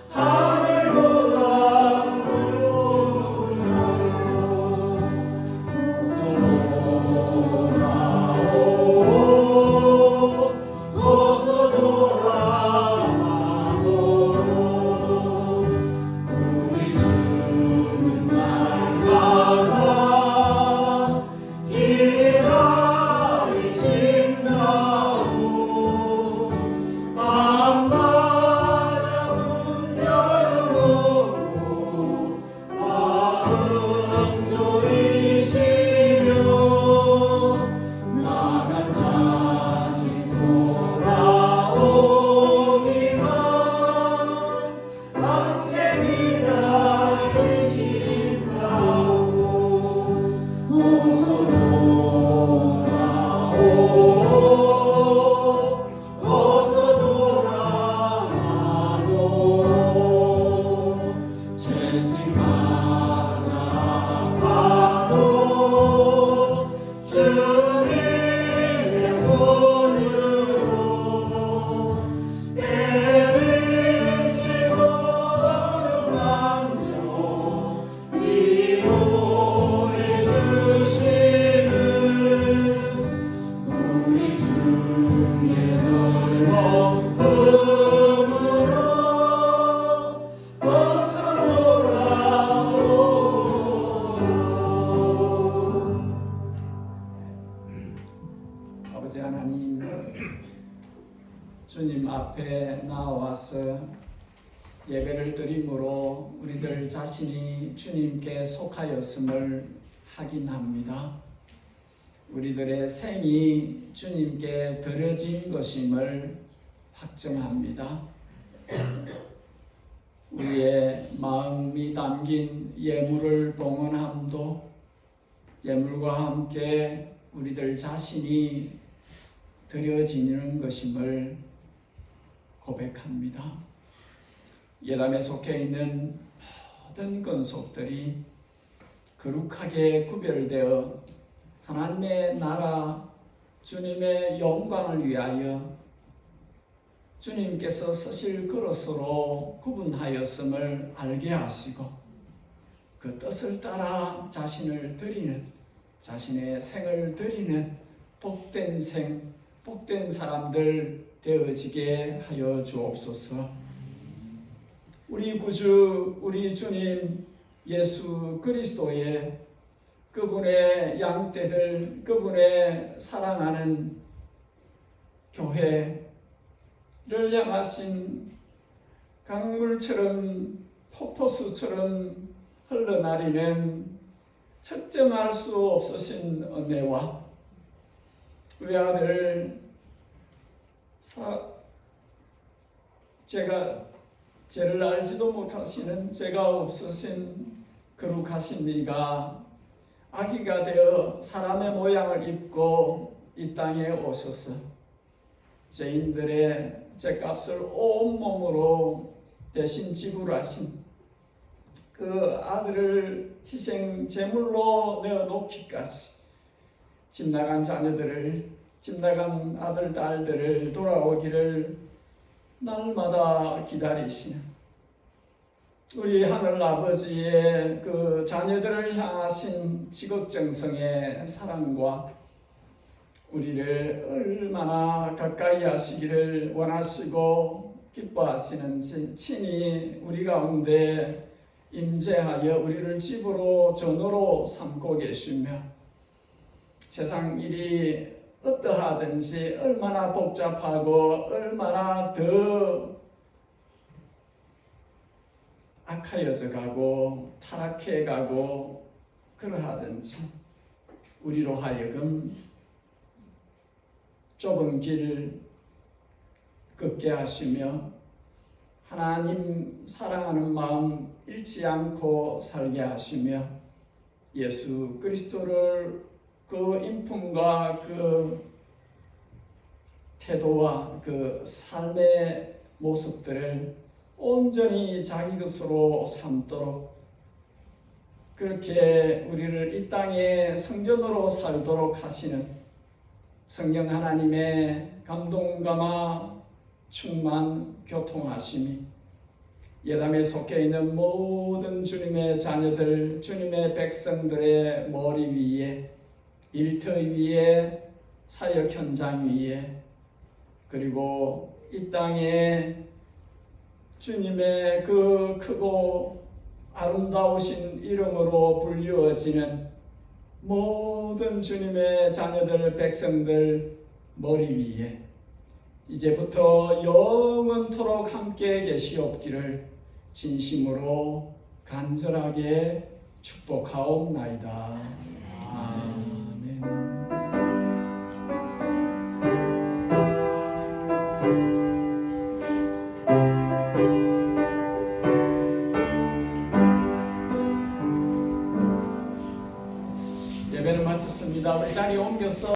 하늘보다 어서 오라오, 어서 돌아와오. 우리 주는 날마다 기다리신다오. 밤마다 문 열어놓고 마음 졸이시며 나간 자식 돌아오기만 방생이 다이신다오. 어서 오라오, 어서 돌아와오. 채찍맞아 아파도 주님의 손으로 깨우시고 어루만져 위로해 주시는 우리 주의 넓은 품으로 어서 돌아오소서. 아버지 하나님, 주님 앞에 나와서 예배를 드림으로 우리들 자신이 주님께 속하였음을 확인합니다. 우리들의 생이 주님께 드려진 것임을 확정합니다. 우리의 마음이 담긴 예물을 봉헌함도 예물과 함께 우리들 자신이 드려지는 것임을 고백합니다. 예담에 속해 있는 모든 건속들이 거룩하게 구별되어 하나님의 나라 주님의 영광을 위하여 주님께서 쓰실 그릇으로 구분하였음을 알게 하시고 그 뜻을 따라 자신을 드리는, 자신의 생을 드리는 복된 생, 복된 사람들 되어지게 하여 주옵소서. 우리 구주, 우리 주님 예수 그리스도의 그분의 양떼들, 그분의 사랑하는 교회를 향하신 강물처럼 폭포수처럼 흘러내리는 측정할 수 없으신 은혜와 외아들 제가 죄를 알지도 못하시는 죄가 없으신 거룩하신 이가 아기가 되어 사람의 모양을 입고 이 땅에 오셔서 죄인들의 죄값을 온몸으로 대신 지불하신 그 아들을 희생 제물로 내어놓기까지 집 나간 자녀들을, 집 나간 아들, 딸들을 돌아오기를 날마다 기다리시는 우리 하늘 아버지의 그 자녀들을 향하신 지극정성의 사랑과 우리를 얼마나 가까이 하시기를 원하시고 기뻐하시는지 친히 우리 가운데 임재하여 우리를 집으로 전으로 삼고 계시며 세상 일이 어떠하든지 얼마나 복잡하고 얼마나 더 악하여져 가고 타락해 가고 그러하든지 우리로 하여금 좁은 길을 걷게 하시며 하나님 사랑하는 마음 잃지 않고 살게 하시며 예수 그리스도를 그 인품과 그 태도와 그 삶의 모습들을 온전히 자기 것으로 삼도록 그렇게 우리를 이 땅에 성전으로 살도록 하시는 성령 하나님의 감동감화 충만 교통하심이 예담에 속해 있는 모든 주님의 자녀들, 주님의 백성들의 머리 위에, 일터 위에, 사역 현장 위에, 그리고 이 땅에 주님의 그 크고 아름다우신 이름으로 불리워지는 모든 주님의 자녀들, 백성들 머리 위에 이제부터 영원토록 함께 계시옵기를 진심으로 간절하게 축복하옵나이다. 아멘. 예배를 마쳤습니다. 우리 자리에 옮겨서